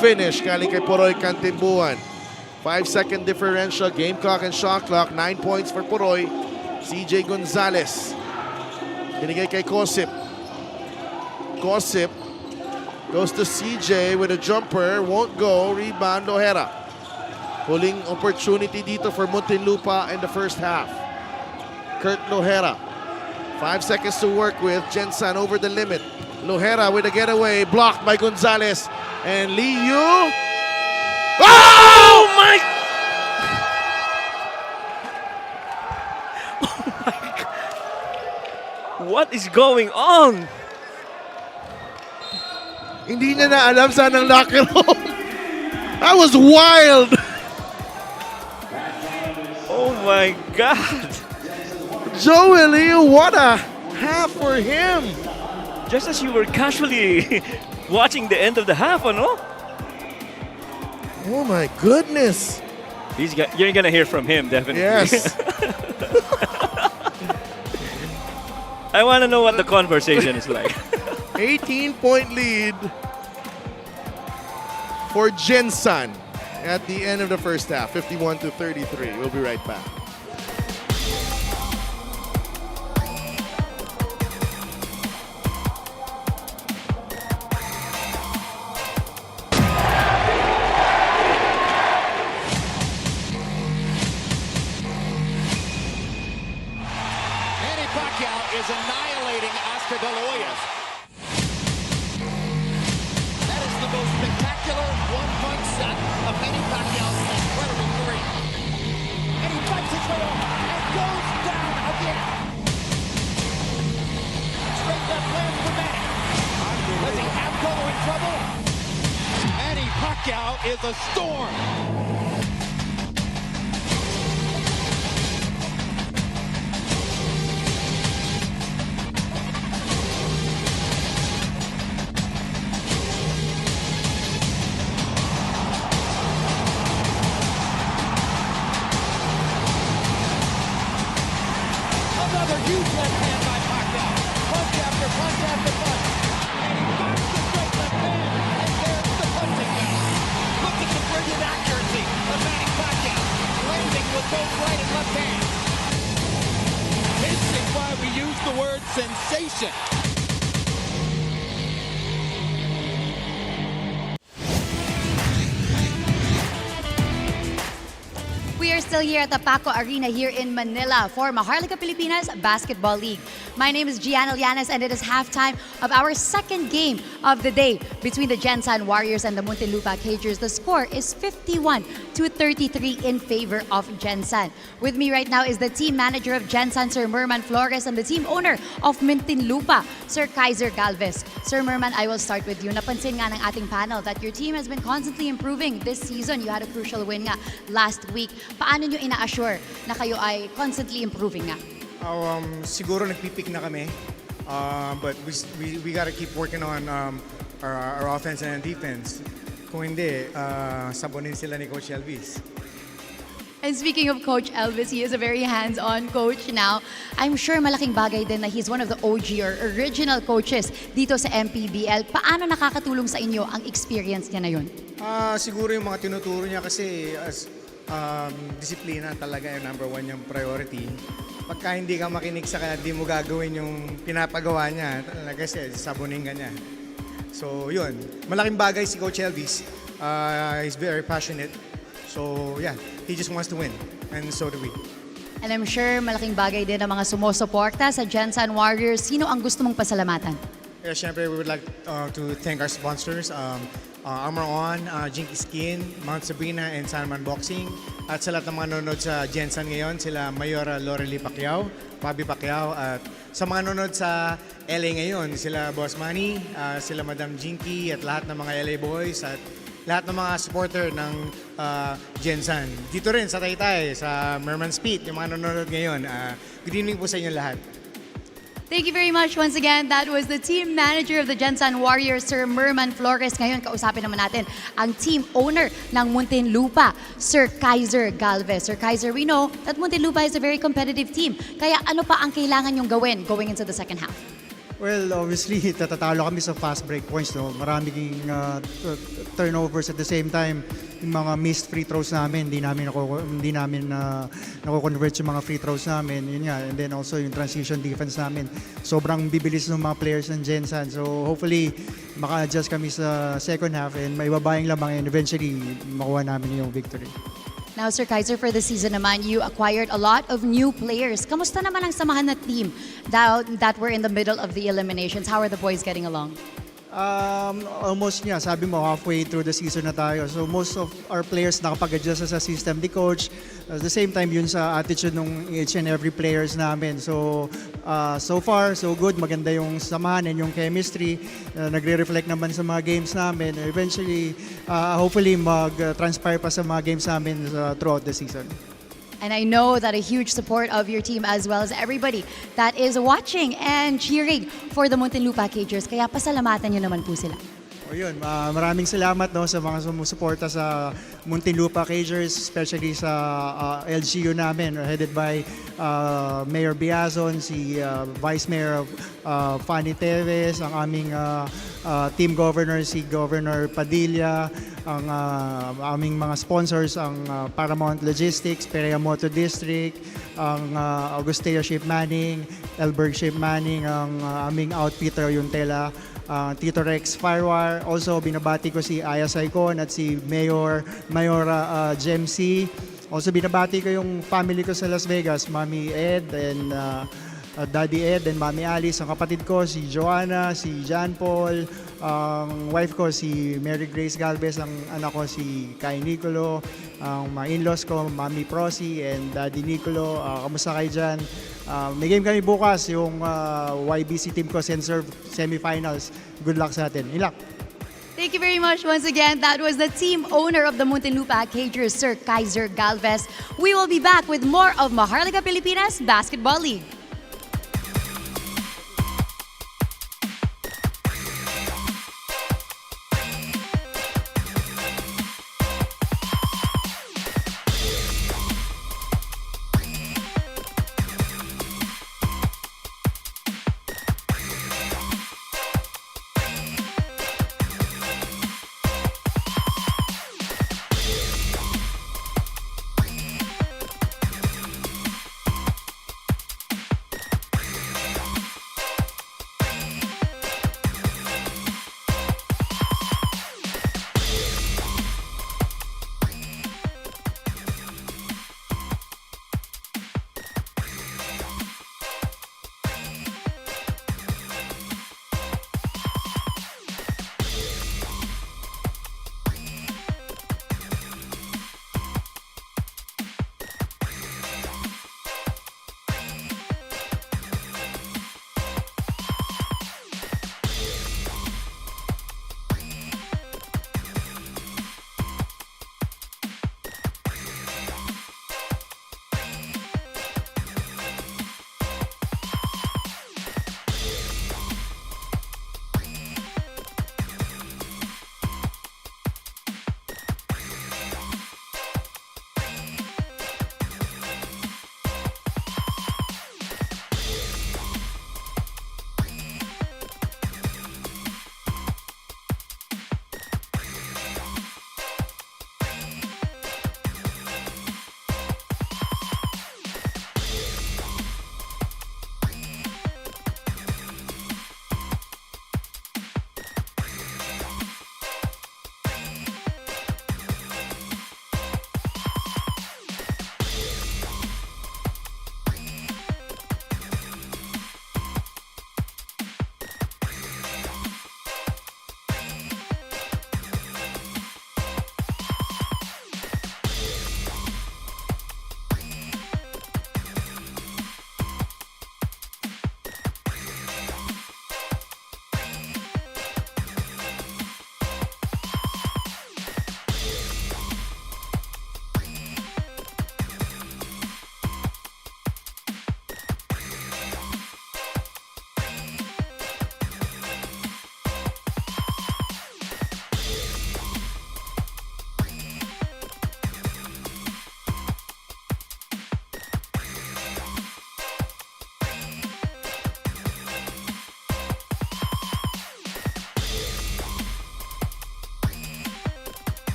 finish galing kay Poroy Cantimbuan. 5-second differential, game clock and shot clock. 9 points for Poroy. CJ Gonzalez. Binigay kay Kosip. Kosip goes to CJ with a jumper. Won't go. Rebound, Lohera. Huling opportunity dito for Muntinlupa in the first half. Kurt Lohera. 5 seconds to work with. Gensan over the limit. Lohera with a getaway. Blocked by Gonzalez. And Liu. Oh my! What is going on? Hindi niya na alam saan ang locker room. That was wild. Oh my God. Joel Liu, what a half for him. Just as you were casually watching the end of the half, ano? Oh my goodness. You're gonna hear from him, definitely. Yes. I want to know what the conversation is like. 18-point lead for Gensan at the end of the first half, 51-33. We'll be right back. Manny Pacquiao is annihilating Oscar De La Hoya. That is the most spectacular one-punch set of Manny Pacquiao's incredible career. And he fights his way off and goes down again. Straight left land for Manny. Does he have Colo in trouble? Manny Pacquiao is a storm. Another huge left hand by Pacquiao. Punch after punch after punch. And he finds the straight left hand. And there's the punching down. Look at the brilliant accuracy of Manny Pacquiao. Landing with both right and left hands. This is why we use the word sensation. We are still here at the Paco Arena here in Manila for Maharlika Pilipinas Basketball League. My name is Gianna Llanes and it is halftime of our second game of the day between the Gensan Warriors and the Muntinlupa Cagers. The score is 51-33 in favor of Gensan. With me right now is the team manager of Gensan, Sir Merman Flores, and the team owner of Muntinlupa, Sir Kaiser Galvez. Sir Merman, I will start with you. Napansin nga ng ating panel that your team has been constantly improving this season. You had a crucial win nga last week. Paano nyo ina-assure na kayo ay constantly improving nga? Siguro nagpipick na kami. But we gotta keep working on our offense and defense. Kung hindi, sabonin sila ni Coach Elvis. And speaking of Coach Elvis, he is a very hands-on coach now. I'm sure malaking bagay din na he's one of the OG or original coaches dito sa MPBL. Paano nakakatulong sa inyo ang experience niya na yun? Siguro yung mga tinuturo niya kasi disiplina talaga yung number one yung priority. Pagka hindi ka makinig sa kanya, hindi mo gagawin yung pinapagawa niya. Kasi sabunin ka niya. So yun, malaking bagay si Coach Elvis. He's very passionate. So yeah, he just wants to win. And so do we. And I'm sure malaking bagay din ang mga sumusuporta sa Gensan Warriors. Sino ang gusto mong pasalamatan? Yeah, syempre, we would like to thank our sponsors, Armor On, Jinky Skin, Mount Sabrina, and Sanman Boxing. At sa lahat ng mga nanonood sa Gensan ngayon, sila Mayora Lorely Pacquiao, Bobby Pacquiao, at sa mga nanonood sa LA ngayon, sila Boss Manny, sila Madam Jinky, at lahat ng mga LA boys, at lahat ng mga supporter ng Gensan. Dito rin sa Taytay, sa Merman's Pit, yung mga nanonood ngayon. Good evening po sa inyo lahat. Thank you very much once again. That was the team manager of the Gensan Warriors, Sir Merman Flores. Ngayon, kausapin naman natin ang team owner ng Muntinlupa, Sir Kaiser Galvez. Sir Kaiser, we know that Muntinlupa is a very competitive team. Kaya ano pa ang kailangan yung gawin going into the second half? Well, obviously, tatatalo kami sa fast break points. No? Maraming turnovers at the same time. Yung mga missed free throws namin, hindi namin nako-convert yung mga free throws namin. Yun nga. And then also yung transition defense namin. Sobrang bibilis ng mga players ng Gensan. So hopefully, maka-adjust kami sa second half and maibabayang lamang and eventually makuha namin yung victory. Now, Sir Kaiser, for the season naman, you acquired a lot of new players. Kamusta naman ang samahan na team that were in the middle of the eliminations? How are the boys getting along? Almost nga, sabi mo, halfway through the season na tayo. So most of our players nakapag-adjust sa system ni coach. At the same time, yun sa attitude ng each and every players namin. So, so far, so good. Maganda yung samahan and yung chemistry. Nagre-reflect naman sa mga games namin. Eventually, hopefully, mag-transpire pa sa mga games namin throughout the season. And I know that a huge support of your team as well as everybody that is watching and cheering for the Muntinlupa Cagers. Kaya pasalamatan nyo naman po sila. O yun, maraming salamat no, sa mga sumusuporta sa Muntinlupa Cagers, especially sa LGU namin, headed by Mayor Biazon, si Vice Mayor Fanny Teves, ang aming team governor, si Governor Padilla, ang aming mga sponsors, ang Paramount Logistics, Perea Motor District, ang Augustea Ship Manning, Elberg Ship Manning, ang aming outfitter, yung Tela, Tito Rex Firewire. Also, binabati ko si Aya Saicon at si Mayora Gemc. Also, binabati ko yung family ko sa Las Vegas, Mami Ed and Daddy Ed and Mami Alice. Ang kapatid ko, si Joanna, si John Paul. Ang wife ko, si Mary Grace Galvez. Ang anak ko, si Kai Nicolo. Ang mga in-laws ko, Mami Prosi and Daddy Nicolo. Kamusta kayo dyan? May game kami bukas, yung YBC team ko, Senserve semifinals. Good luck sa atin. Ilak! Thank you very much once again. That was the team owner of the Muntinlupa Cagers, Sir Kaiser Galvez. We will be back with more of Maharlika Pilipinas Basketball League.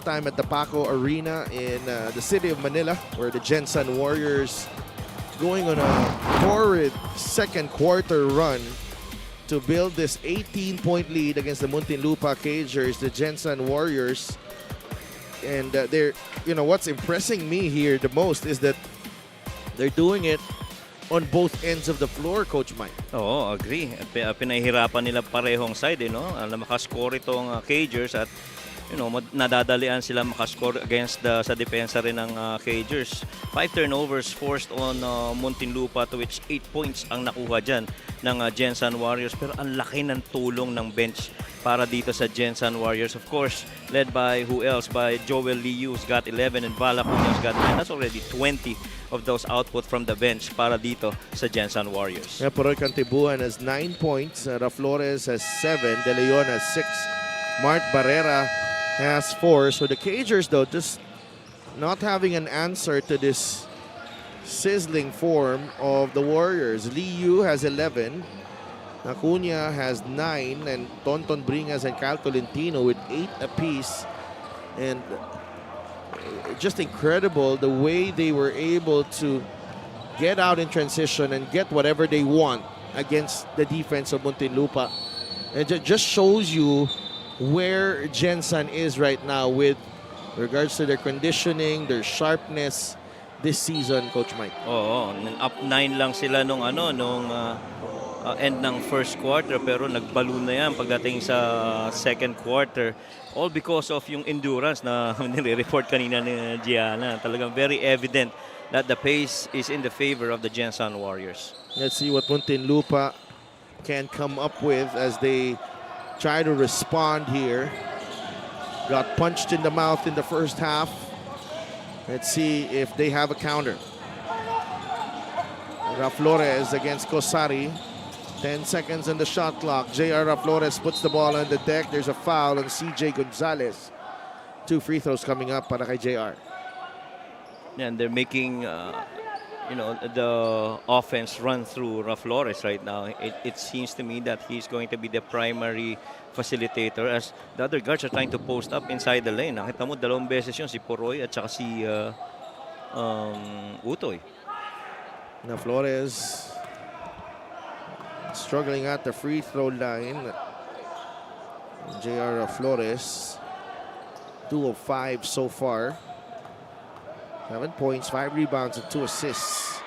time at the Paco Arena in the city of Manila, where the Gensan Warriors going on a horrid second quarter run to build this 18-point lead against the Muntinlupa Cagers, the Gensan Warriors. And what's impressing me here the most is that they're doing it on both ends of the floor, Coach Mike. Oo, agree. Pinahihirapan nila parehong side, makascore itong Cagers at nadadalian sila makascore against sa depensa rin ng Cagers. 5 turnovers forced on Muntinlupa, to which 8 points ang nakuha dyan ng Gensan Warriors. Pero ang laki ng tulong ng bench para dito sa Gensan Warriors. Of course, led by who else? By Joel Liu's got 11 and Vala Cunha's got 9. That's already 20 of those output from the bench para dito sa Gensan Warriors. Yeah, Poroy Cantibuan has 9 points. Raflores has 7. De Leon has 6. Mart Barrera has 4. So the Cagers, though, just not having an answer to this sizzling form of the Warriors. Liu has 11. Acuna has 9. And Tonton Bringas and Cal Tolentino with 8 apiece. And just incredible the way they were able to get out in transition and get whatever they want against the defense of Muntinlupa. It just shows you where Gensan is right now with regards to their conditioning, their sharpness this season, Coach Mike. Oo, up 9 lang sila nung end ng first quarter, pero nagballoon na yan pagdating sa second quarter. All because of yung endurance na nire-report kanina ni Gianna. Talagang very evident that the pace is in the favor of the Gensan Warriors. Let's see what Muntinlupa can come up with as they try to respond here. Got punched in the mouth in the first half. Let's see if they have a counter. Raflores against Kosari. 10 seconds on the shot clock. J.R. Raflores puts the ball on the deck. There's a foul on C.J. Gonzalez. 2 free throws coming up para kay J.R. And they're making the offense run through Raflores right now. It seems to me that he's going to be the primary facilitator as the other guards are trying to post up inside the lane. Nakita mo, 2 beses yun, si Poroy at saka si Utoy. Now Flores struggling at the free throw line. J.R. Flores, 2 of 5 so far. 7 points, 5 rebounds, and 2 assists.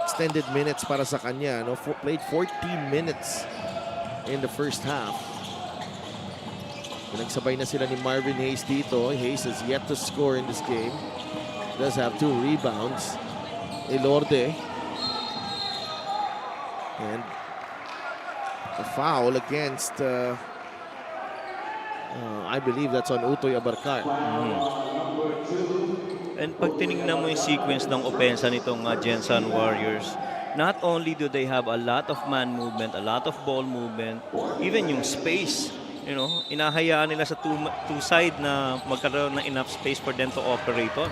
Extended minutes para sa kanya. Played 14 minutes in the first half. Nagsabay na sila ni Marvin Hayes dito. Hayes has yet to score in this game. Does have 2 rebounds. Elorde. And a foul against, I believe that's on Utoy Abarcar. And pag tinignan mo yung sequence ng opensa nitong Gensan Warriors, not only do they have a lot of man movement, a lot of ball movement, even yung space, inahayaan nila sa two side na magkaroon ng enough space for them to operate on.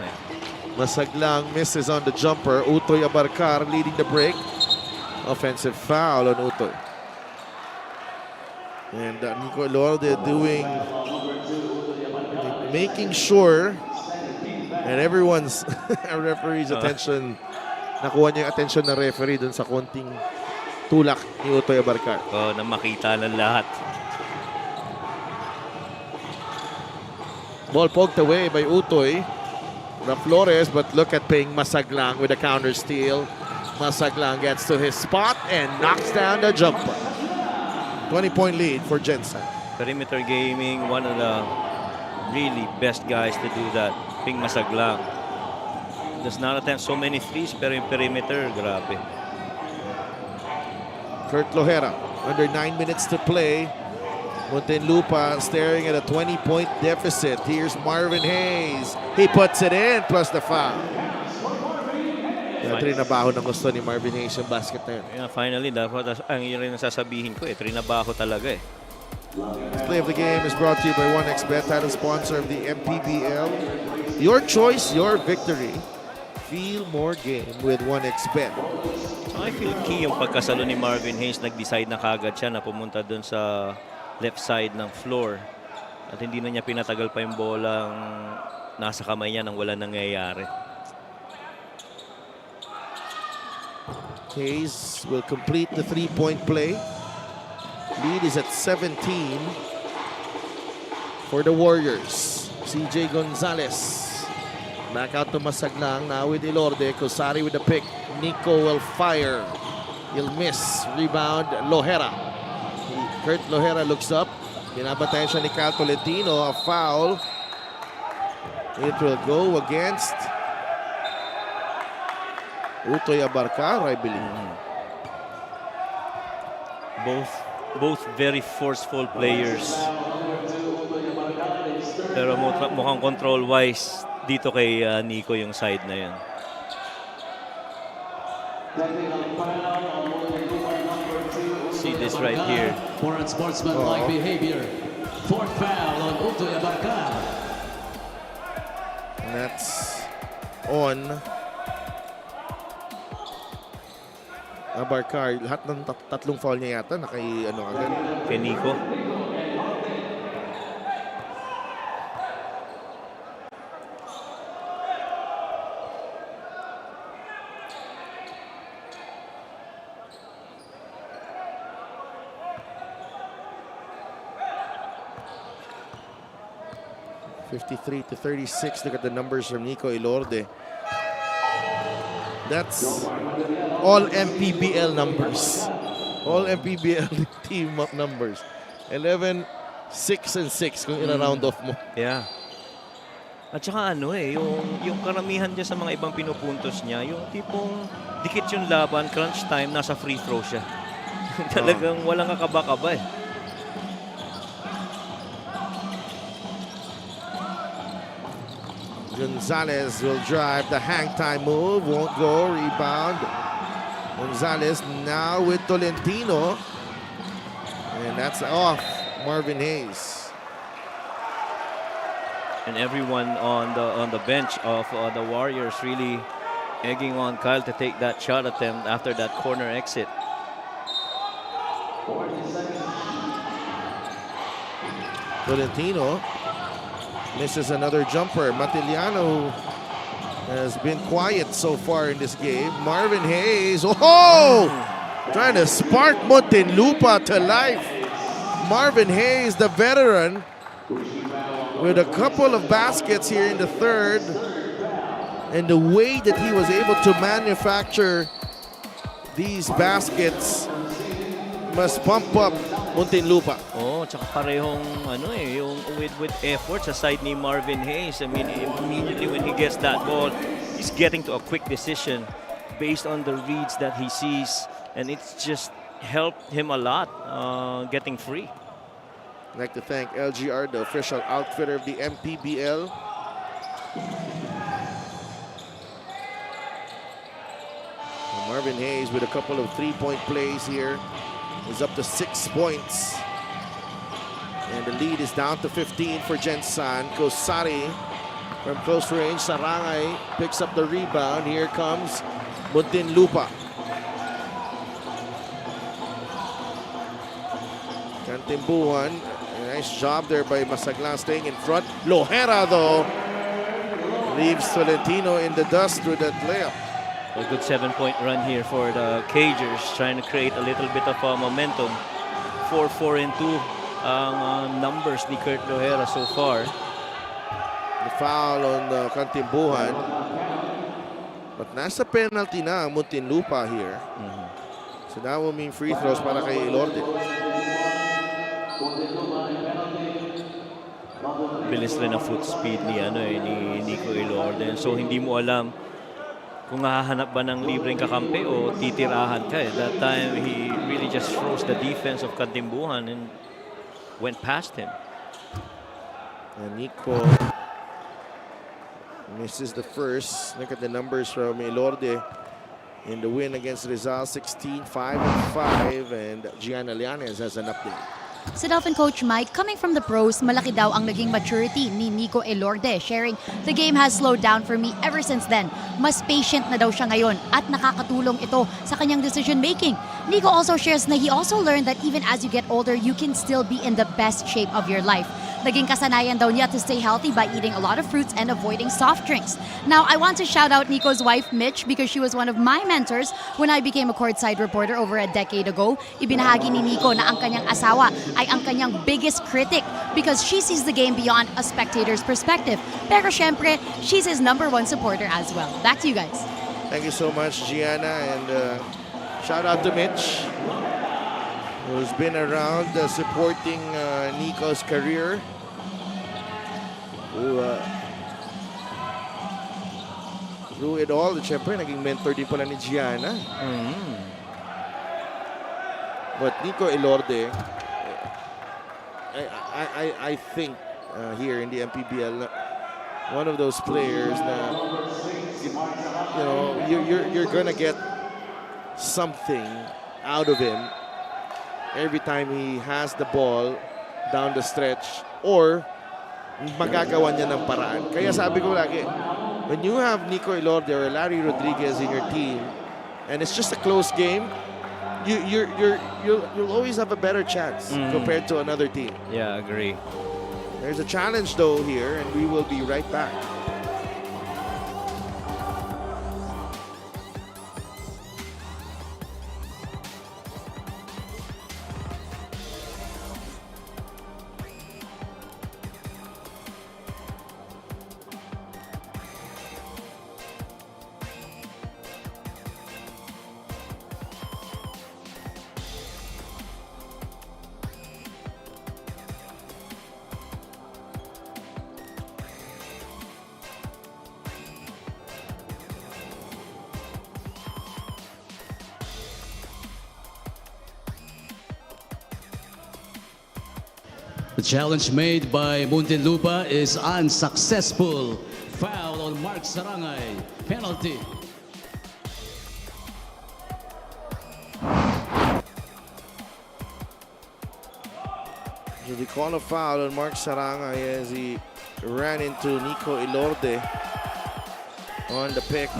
Masaglang misses on the jumper. Utoy Abarcar leading the break. Offensive foul on Utoy. And Nico Elorde making sure and everyone's referee's attention, nakuha niya yung attention ng referee dun sa konting tulak ni Utoy Abarcar. Na makita ng lahat. Ball poked away by Utoy. Raflores, but look at Ping Masaglang with a counter steal. Masaglang gets to his spot and knocks down the jumper. 20-point lead for Gensan. Perimeter Gaming, one of the really best guys to do that. Ping Masaglang does not attempt so many threes, pero yung perimeter, grabe. Kurt Lohera, under 9 minutes to play. Muntinlupa staring at a 20-point deficit. Here's Marvin Hayes. He puts it in, plus the foul. Trinabaho na gusto ni Marvin Hayes yung basket na yun. Yeah, finally, dapat ang yun rin ang sasabihin ko. Trinabaho talaga . This play of the game is brought to you by 1xBet, title sponsor of the MPBL. Your choice, your victory. Feel more game with 1xBet. I feel key yung pagkasalo ni Marvin Hayes. Nag-decide na kagad siya na pumunta dun sa left side ng floor. At hindi na niya pinatagal pa yung bolang nasa kamay niya nang wala nangyayari. Hayes will complete the three-point play. Lead is at 17 for the Warriors. CJ Gonzalez. Back out to Masaglang. Now with Ilorde. Cosari with the pick. Nico will fire. He'll miss. Rebound, Lohera. Kurt Lohera looks up. Binabantayan siya ni Cal Tolentino. A foul. It will go against Utoy Abarcar, I believe. Both very forceful players. Pero mukhang control-wise dito kay Nico yung side na yun. See this right here. For unsportsmanlike behavior. Fourth foul on Utoy Abarcar. And that's on Abarcar. Lahat ng tatlong foul niya yata nakay ano agad. Kay Nico. (53-36). Look at the numbers from Nico Ilorde. That's all MPBL numbers. All MPBL team numbers. 11, 6, and 6 kung ina-round off mo. Yeah. At saka ano yung karamihan dyan sa mga ibang pinupuntos niya, yung tipong dikit yung laban, crunch time, nasa free throw siya. Talagang walang kakaba-kaba eh. Gonzalez will drive the hang time move, won't go, rebound. Gonzalez now with Tolentino. And that's off Marvin Hayes. And everyone on the bench of the Warriors really egging on Kyle to take that shot attempt after that corner exit. Tolentino misses another jumper. Matiliano has been quiet so far in this game. Marvin Hayes, oh! Trying to spark Muntinlupa to life. Marvin Hayes, the veteran, with a couple of baskets here in the third. And the way that he was able to manufacture these baskets must pump up Muntinlupa. Oh, tsaka parehong yung with effort sa side ni Marvin Hayes. I mean, immediately when he gets that ball, he's getting to a quick decision based on the reads that he sees, and it's just helped him a lot getting free. I'd like to thank LGR, the official outfitter of the MPBL. Marvin Hayes with a couple of three-point plays here. Is up to 6 points. And the lead is down to 15 for Gensan. Kosari from close range. Sarangay picks up the rebound. Here comes Muntinlupa. Cantimbuhan. Nice job there by Masaglang staying in front. Lohera though leaves Tolentino in the dust with that layup. A good 7-point run here for the Cagers, trying to create a little bit of momentum. 4-4-2 ang numbers ni Kurt Lohera so far. The foul on Cantimbuhan. But nasa penalty na ang Muntinlupa here. So that will mean free throws para kay Ilorde. Bilis rin ang foot speed ni Nico Ilorde. So hindi mo alam kung hahanap ba ng libreng kakampi o titirahan ka eh. That time, he really just froze the defense of Cantimbuhan and went past him. And Nico misses the first. Look at the numbers from Ilorde in the win against Rizal, 16-5-5. And Gianna Llanes has an update. Sa Dolphin Coach Mike, coming from the pros, malaki daw ang naging maturity ni Nico Ilorde, sharing, "The game has slowed down for me ever since then. Mas patient na daw siya ngayon at nakakatulong ito sa kanyang decision making. Nico also shares na he also learned that even as you get older, you can still be in the best shape of your life. Naging kasanayan daw niya to stay healthy by eating a lot of fruits and avoiding soft drinks. Now, I want to shout out Nico's wife, Mitch, because she was one of my mentors when I became a courtside reporter over a decade ago. Ibinahagi ni Nico na ang kanyang asawa ay ang kanyang biggest critic because she sees the game beyond a spectator's perspective. Pero syempre, she's his #1 supporter as well. Back to you guys. Thank you so much, Gianna, and shout out to Mitch, who's been around supporting Nico's career. Who, through it all, syempre, naging mentor din pala ni Gianna. But Nico Elorde, I think here in the MPBL, one of those players that you're gonna get something out of him every time he has the ball down the stretch, or magagawa niya ng paraan. Kaya sabi ko lagi, when you have Nico Elorde or Larry Rodriguez in your team and it's just a close game, you'll always have a better chance compared to another team. Yeah, agree. There's a challenge though here, and we will be right back. The challenge made by Muntinlupa is unsuccessful. Foul on Mark Sarangay. Penalty. So they call a foul on Mark Sarangay as he ran into Nico Elorde on the pick.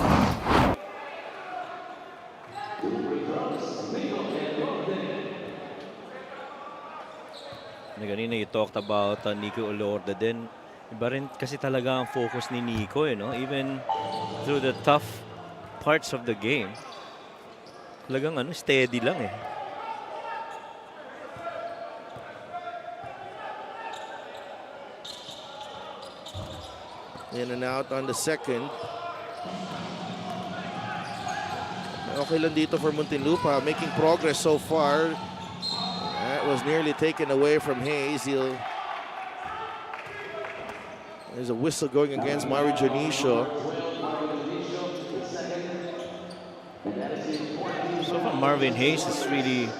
Kanina you talked about Nico Elorde din. Iba rin kasi talaga ang focus ni Nico, no? Even through the tough parts of the game. Talagang steady lang eh. In and out on the second. Okay lang dito for Muntinlupa, making progress so far. That was nearly taken away from Hayes. There's a whistle going against Mario Jonicio. So far, Marvin Hayes is really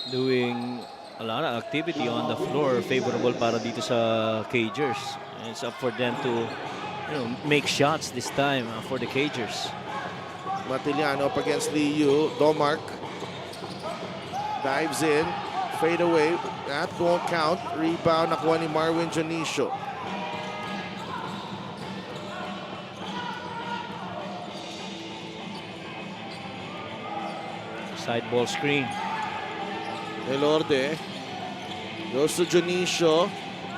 doing a lot of activity on the floor, favorable para dito sa Cagers. And it's up for them to make shots this time for the Cagers. Matiliano up against Liu. Domark dives in. Fade away. That won't count. Rebound nakuha ni Marvin Jonicio. Side ball screen. Elorde goes to Jonicio.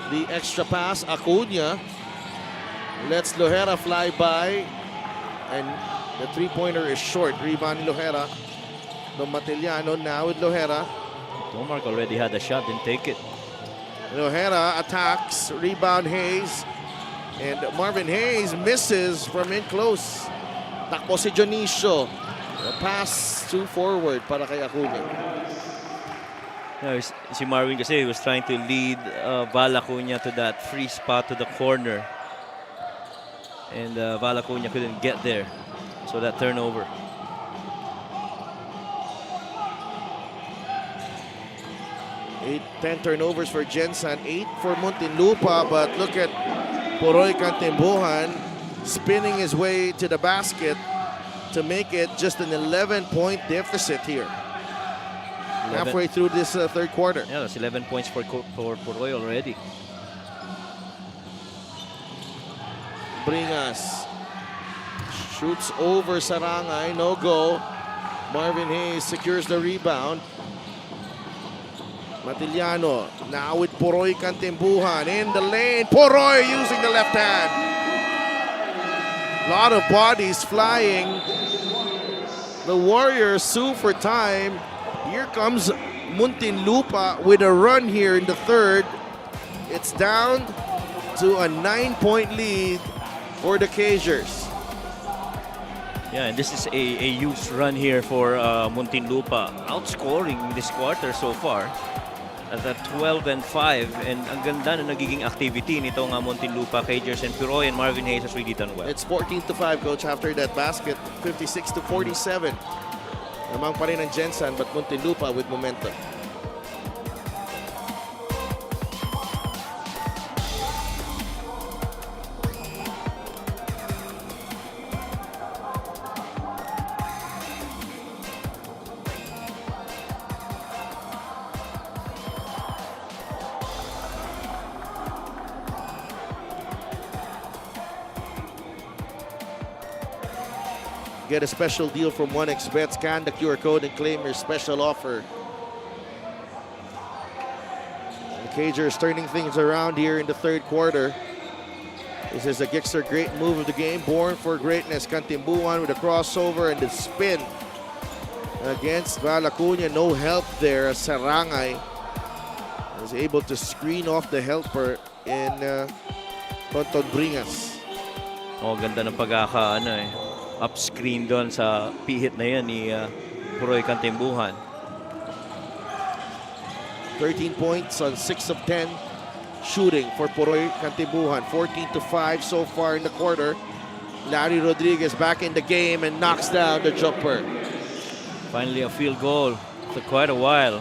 The extra pass. Acuna lets Lohera fly by. And the three-pointer is short. Rebound ni Lohera. Matiliano now with Lohera. Domark already had a shot, didn't take it. Lohera attacks, rebound Hayes, and Marvin Hayes misses from in close. Takbo si Jonicio. A pass to forward para kay Acuna. Si Marvin kasi was trying to lead Val Acuna to that free spot to the corner. And Val Acuna couldn't get there. So that turnover. 10 turnovers for Gensan, 8 for Muntinlupa, but look at Poroy Cantimbuhan spinning his way to the basket to make it just an 11-point deficit here. Halfway through this third quarter. Yeah, that's 11 points for Poroy already. Bringas shoots over Sarangay, no go. Marvin Hayes secures the rebound. Matiliano now with Poroy Cantimbuhan in the lane. Poroy using the left hand. A lot of bodies flying. The Warriors sue for time. Here comes Muntinlupa with a run here in the third. It's down to a 9-point lead for the Cagers. Yeah, and this is a huge run here for Muntinlupa. Outscoring this quarter so far at a 12-5. And ang ganda na nagiging activity nitong Muntinlupa Cagers, and Piroy and Marvin Hayes has really done well. It's 14-5, Coach, after that basket. 56-47. Lamang pa rin ang Gensan, but Muntinlupa with momentum. Get a special deal from 1xBet. Scan the QR code and claim your special offer. The Cagers turning things around here in the third quarter. This is a Gixxer great move of the game. Born for greatness. Cantimbuhan with a crossover and the spin against Valacuña. No help there. Sarangay was able to screen off the helper in Tonton Bringas. Oh, ganda ng pagkakaano eh. Up screen doon sa pihit na yan ni Poroy Cantimbuhan. 13 points on 6 of 10 shooting for Poroy Cantimbuhan. 14-5 so far in the quarter. Larry Rodriguez back in the game and knocks down the jumper. Finally a field goal for quite a while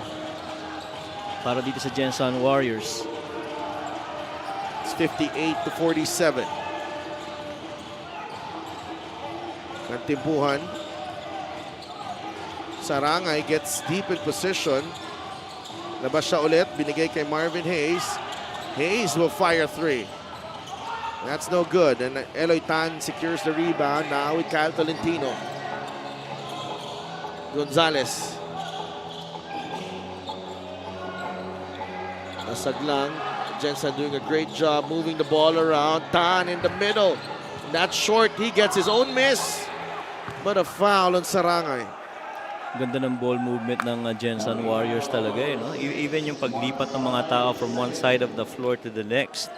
para dito sa Gensan Warriors. It's 58-47. Cantimbuhan. Sarangay gets deep in position. Labas siya ulit. Binigay kay Marvin Hayes. Hayes will fire three. That's no good. And Eloy Tan secures the rebound now with Kyle Tolentino. Gonzalez. Nasag lang. Gensan doing a great job moving the ball around. Tan in the middle. That's short. He gets his own miss. But a foul on Sarangay. Ganda ng ball movement ng Gensan Warriors talaga eh, no? Even yung paglipat ng mga tao from one side of the floor to the next.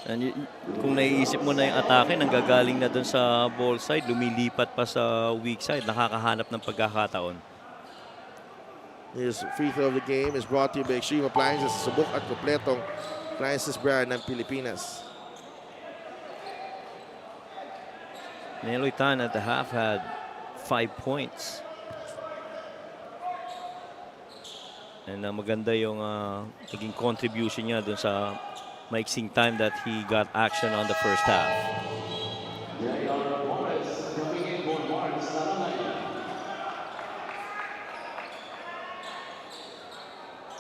And kung naiisip mo na yung atake, nanggagaling na dun sa ball side, lumilipat pa sa weak side, nakakahanap ng pagkakataon. His free throw of the game is brought to you by Extreme Appliances, subok at kompletong appliances brand ng Pilipinas. Eloy Tan at the half had 5 points. And maganda yung naging contribution niya dun sa maiksing time that he got action on the first half.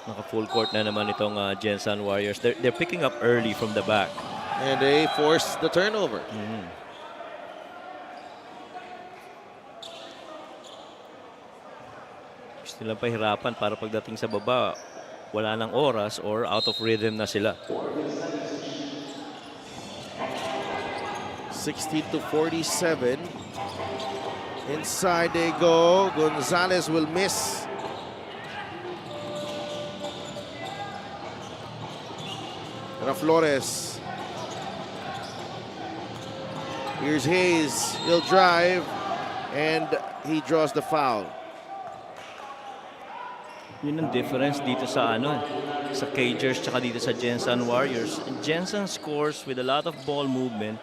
Naka full court na naman itong Gensan Warriors. They're picking up early from the back. And they force the turnover. Gusto nilang pahirapan para pagdating sa baba, wala nang oras or out of rhythm na sila. 60-47. Inside they go. Gonzalez will miss. Flores. Here's Hayes. He'll drive. And he draws the foul. Yun ang difference dito sa sa Cagers tsaka dito sa Gensan Warriors. Gensan scores with a lot of ball movement.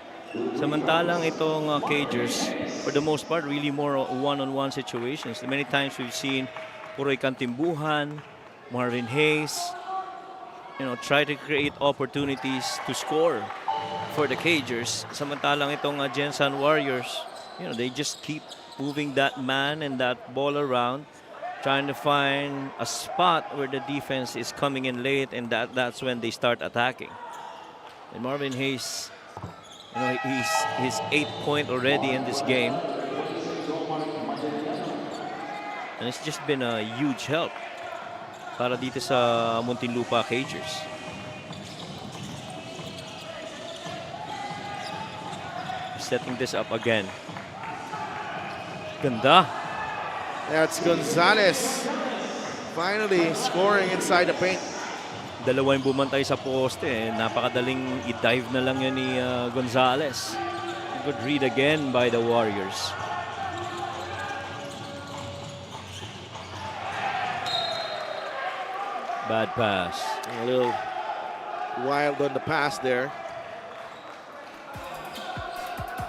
Samantalang itong Cagers, for the most part, really more one-on-one situations. Many times we've seen Poroy Cantimbuhan, Marvin Hayes, try to create opportunities to score for the Cagers. Samantalang itong Gensan Warriors, they just keep moving that man and that ball around, trying to find a spot where the defense is coming in late, and that's when they start attacking. And Marvin Hayes, he's his 8th point already in this game. And it's just been a huge help para dito sa Muntinlupa Cagers. Setting this up again. Ganda. That's Gonzalez finally scoring inside the paint. Dalawa yung bumantay sa poste. Napakadaling i-dive na lang yun ni Gonzalez. Good read again by the Warriors. Bad pass. A little wild on the pass there.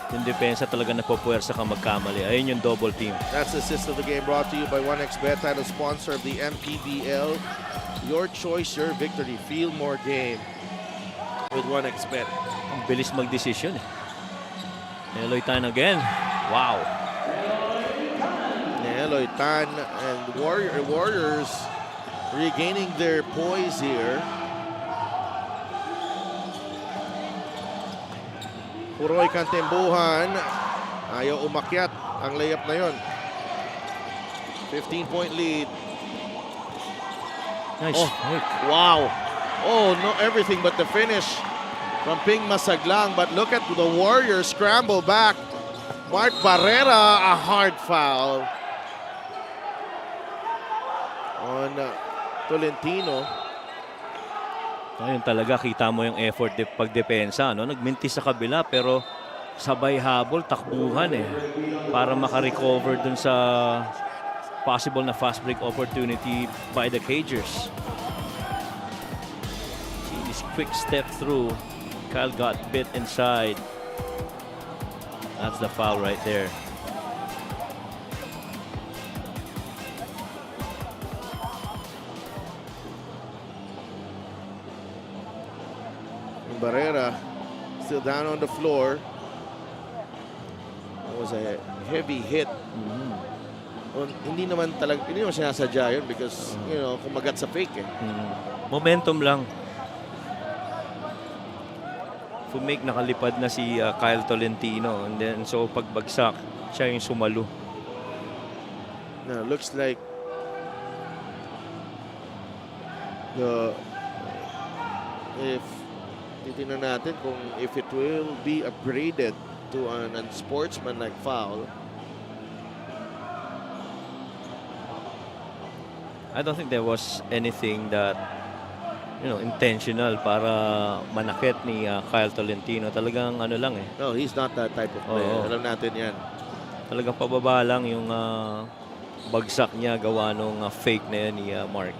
Yung depensa talaga napupuwersa ka magkamali. Ayun yung double team. That's the assist of the game brought to you by 1xBet, title sponsor of the MPBL. Your choice, your victory. Feel more game with 1xBet. Ang bilis mag-decision. Neloy Tan again. Wow. Neloy Tan and Warriors regaining their poise here. Puroy Kantembuhan. Ayaw umakyat ang layup na yon. 15-point lead. Nice. Oh, wow. Oh, no, everything but the finish from Ping Masaglang. But look at the Warriors scramble back. Mark Barrera, a hard foul on Tolentino. Ayun talaga, kita mo yung effort pagdepensa. No? Nagminti sa kabila pero sabay habol, takbuhan para makarecover dun sa possible na fast break opportunity by the Cagers. See this quick step through. Kyle got bit inside. That's the foul right there. Barrera still down on the floor. That was a heavy hit. Well, hindi naman sinasadya yun because, you know, kumagat sa fake Momentum lang. Fumake, nakalipad na si Kyle Tolentino, and then so pagbagsak, siya yung sumalo. Now, looks like if titingnan natin kung if it will be upgraded to an unsportsmanlike foul. I don't think there was anything that, you know, intentional para manakit ni Kyle Tolentino. Talagang ano lang No, he's not that type of player. Oo. Alam natin yan. Talagang pababa lang yung bagsak niya gawa nung fake na yan ni Mark.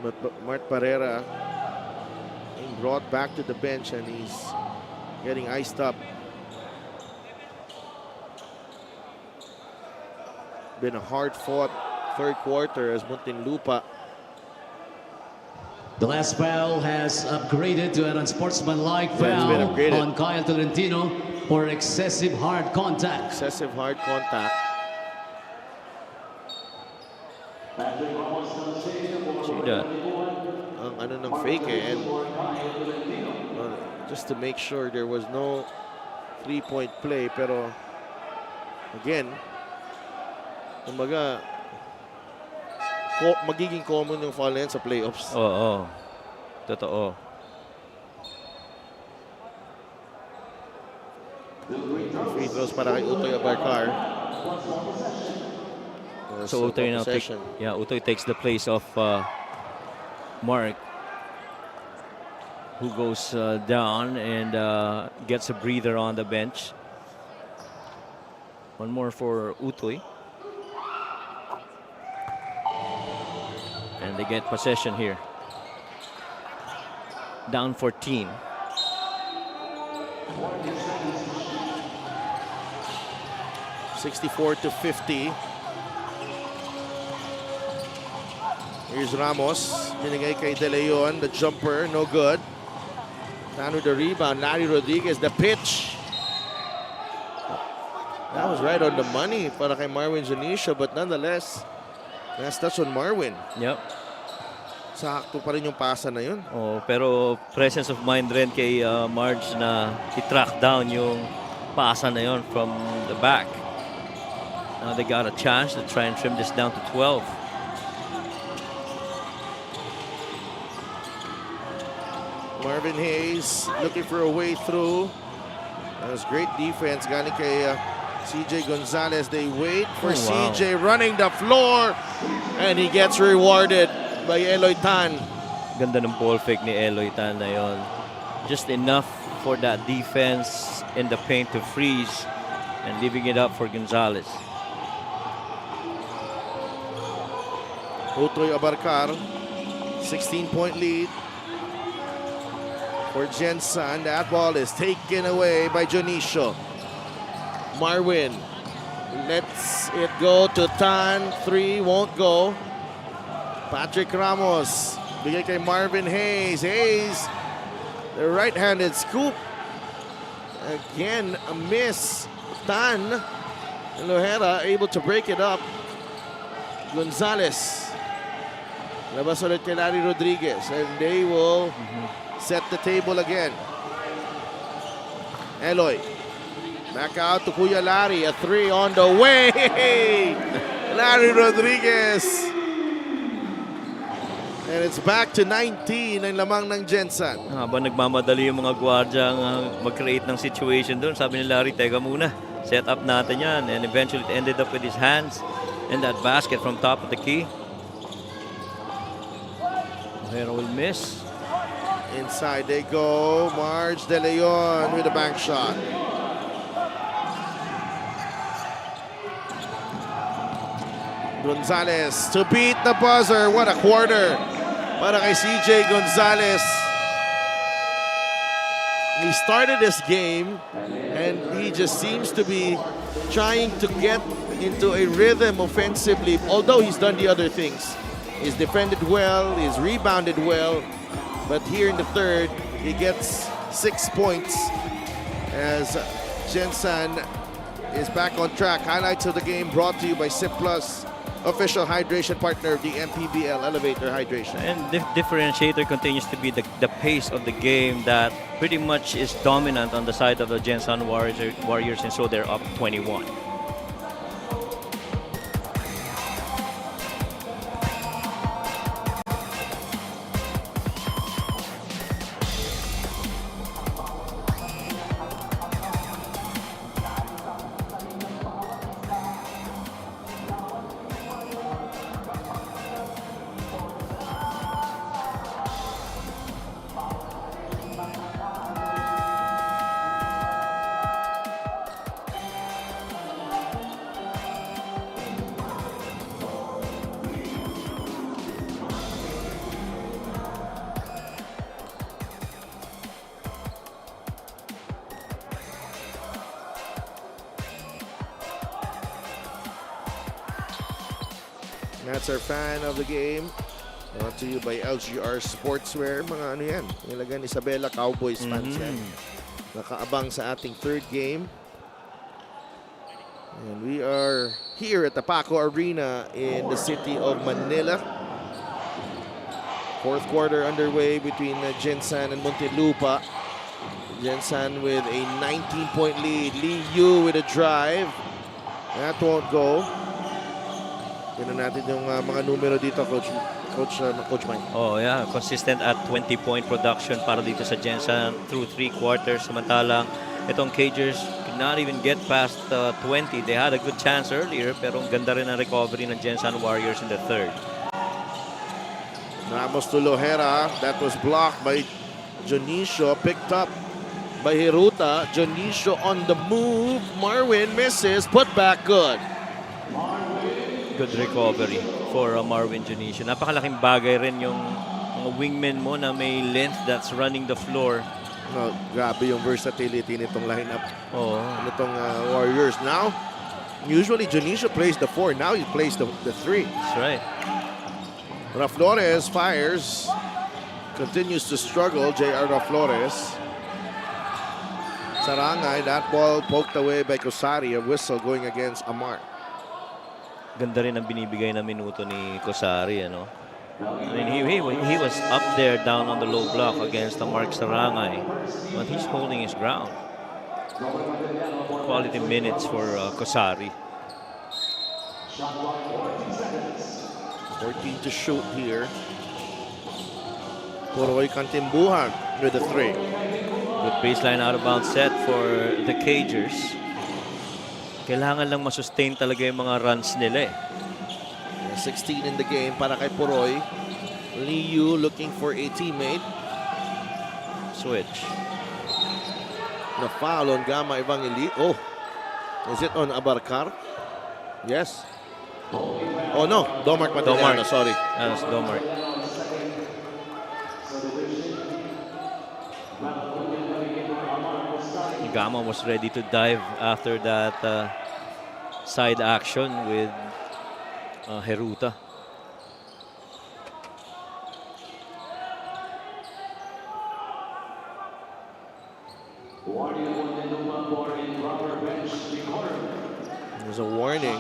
But Mark Barrera being brought back to the bench and he's getting iced up. Been a hard-fought third quarter as Muntinlupa. The last foul has upgraded to an unsportsmanlike Yeah, it's been foul upgraded. on Kyle Tolentino for excessive hard contact. Excessive hard contact. See that? Ang ano ng fake and just to make sure there was no three-point play, pero again, kumbaga magiging common yung foul na yan sa playoffs. Oo. Totoo. Free throws para kay Utoy Abarcar. So Utoy now Utoy takes the place of Mark, who goes down and gets a breather on the bench. One more for Utoy. And they get possession here. Down 14. (64-50). Here's Ramos. Binigay kay De Leon. The jumper, no good. Tano the rebound. Larry Rodriguez, the pitch. That was right on the money para kay Marwin Zunisio, but nonetheless, last touch on Marwin. Yep. Sakto pa rin yung pasa na yun. Oh, pero presence of mind rin kay Marge na i-track down yung pasa na yun from the back. Now they got a chance to try and trim this down to 12. Marvin Hayes looking for a way through. That was great defense. Galing kay CJ Gonzalez. They wait for CJ running the floor. And he gets rewarded by Eloy Tan. Ganda ng ball fake ni Eloy Tan na yun. Just enough for that defense in the paint to freeze and leaving it up for Gonzalez. Utoy Abarcar, 16-point lead for Gensan. That ball is taken away by Jonicio. Marwin lets it go to Tan. 3 won't go. Patrick Ramos, bigay kay Marvin Hayes. Hayes, the right-handed scoop. Again, a miss. Tan and Lohera able to break it up. Gonzalez. Labas ulit kay Larry Rodriguez. And they will set the table again. Eloy. Back out to Kuya Larry. A 3 on the way. Larry Rodriguez. And it's back to 19 ang lamang ng Gensan. Habang nagmamadali yung mga gwardiya mag-create ng situation doon, sabi ni Larry, teka muna, set up natin yan. And eventually it ended up with his hands in that basket from top of the key. O'Hara will miss. Inside they go. Marge De Leon with a bank shot. Gonzalez to beat the buzzer. What a quarter para kay CJ Gonzalez. He started this game and he just seems to be trying to get into a rhythm offensively, although he's done the other things. He's defended well, he's rebounded well, but here in the third, he gets 6 points as Gensan is back on track. Highlights of the game brought to you by Sip Plus, official hydration partner of the MPBL Elevator Hydration. And the differentiator continues to be the pace of the game that pretty much is dominant on the side of the Gensan Warriors, and so they're up 21. That's our fan of the game. Brought to you by LGR Sportswear. Mga ano yan, nilagan Isabela Cowboys fans yan. Nakaabang sa ating third game. And we are here at the Paco Arena in the city of Manila. Fourth quarter underway between Gensan and Muntinlupa. Gensan with a 19-point lead. Lee Yu with a drive. That won't go. Tignan natin yung mga numero dito, Coach Mike. Oh yeah, consistent at 20-point production para dito sa Gensan through 3 quarters. Samantalang itong Cagers could not even get past 20. They had a good chance earlier, pero ang ganda rin ang recovery ng Gensan Warriors in the third. Ramos to Lohera. That was blocked by Jonicio. Picked up by Hiruta. Jonicio on the move. Marwin misses. Put back good. Good recovery for Marvin Jonicio. Napakalaking bagay rin yung mga wingmen mo na may length that's running the floor. No, grabe yung versatility nitong lineup. Oh. Nitong Warriors. Now, usually Jonicio plays the 4. Now he plays the 3. That's right. Raflores fires. Continues to struggle, J.R. Raflores. Sarangay, that ball poked away by Kosari. A whistle going against Amar. Ganda rin ang binibigay na minuto ni Kosari, ano? I mean, he was up there down on the low block against the Mark Sarangay, but he's holding his ground. Quality minutes for Kosari. 14 to shoot here. Puroy Kantimbuhan with the 3. Good baseline out of bounds set for the Cagers. Kailangan lang masustain talaga yung mga runs nila eh. 16 in the game para kay Puroy. Liu looking for a teammate. Switch. Na foul on Gama Evangeli. Oh, is it on Abarcar? Yes. Oh no, Domark Matillano, sorry. That's Domark. Gama was ready to dive after that side action with Heruta. There's a warning.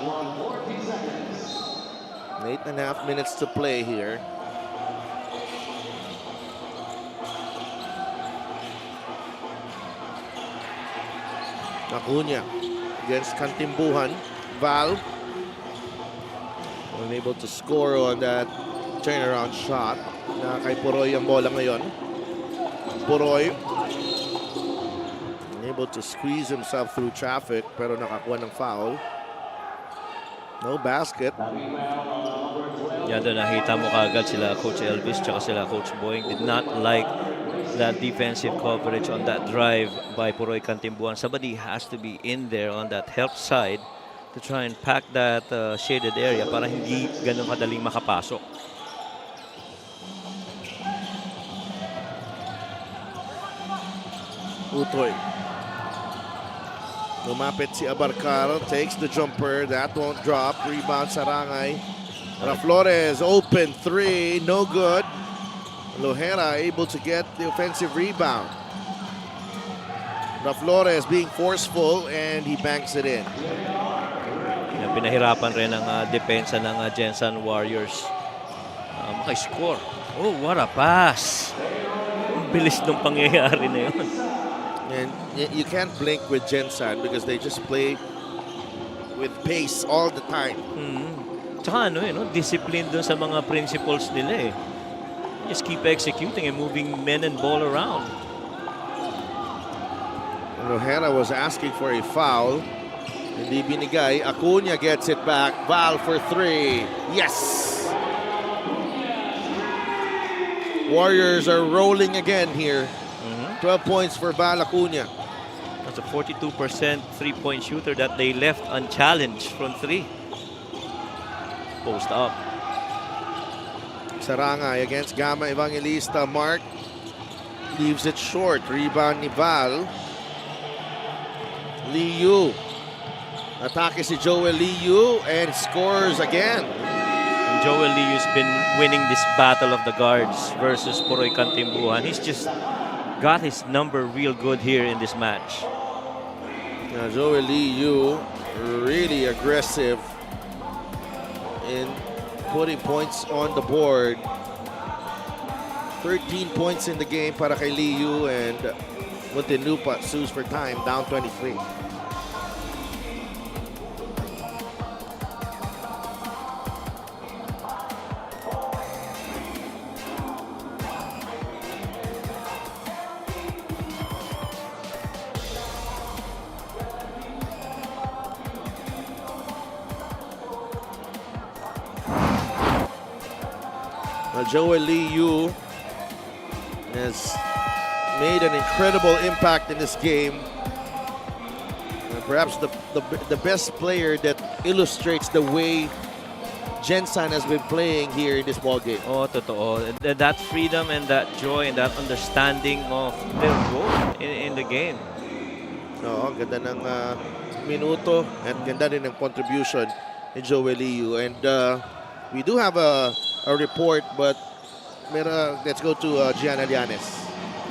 8.5 minutes to play here. Acuna against Kantimbuhan. Val unable to score on that turnaround shot. Na kay Puroy ang bola ngayon. Puroy unable to squeeze himself through traffic pero nakakuha ng foul. No basket. Yan doon nakita mo kagad sila Coach Elvis tsaka sila Coach Boying did not like that defensive coverage on that drive by Puroy Kantimbuhan. Somebody has to be in there on that help side to try and pack that shaded area para hindi ganun kadaling makapasok. Utoy. Lumapit si Abarcar, takes the jumper, that won't drop. Rebound Sarangay. Flores, open 3, no good. Lohera able to get the offensive rebound. Flores being forceful and he banks it in. Yan, pinahirapan rin ang depensa ng Gensan Warriors. Makiscore. Oh, what a pass! Ang bilis nung pangyayari na yun. And you can't blink with Gensan because they just play with pace all the time. Tsaka discipline dun sa mga principles nila eh. Just keep executing and moving men and ball around. And Ojeda was asking for a foul. Hindi binigay. Acuna gets it back. Val for 3. Yes! Warriors are rolling again here. 12 points for Val Acuna. That's a 42% three-point shooter that they left unchallenged from 3. Post up. Sarangay against Gama Evangelista. Mark leaves it short. Rebound ni Val. Liu. Atake si Joel Liu and scores again. And Joel Liu's been winning this battle of the guards versus Puroy Kantimbuhan. He's just got his number real good here in this match. Now Joel Liu really aggressive in putting points on the board. 13 points in the game para kay Liu, and Muntinlupa sues for time, down 23. Joel Liu has made an incredible impact in this game. Perhaps the best player that illustrates the way Gensan has been playing here in this ball game. Oh, totoo. That freedom and that joy and that understanding of their role in the game. Oo, ganda ng minuto at ganda rin ng contribution ni Joel Liu. And we do have a report, but let's go to Gianna Llanes.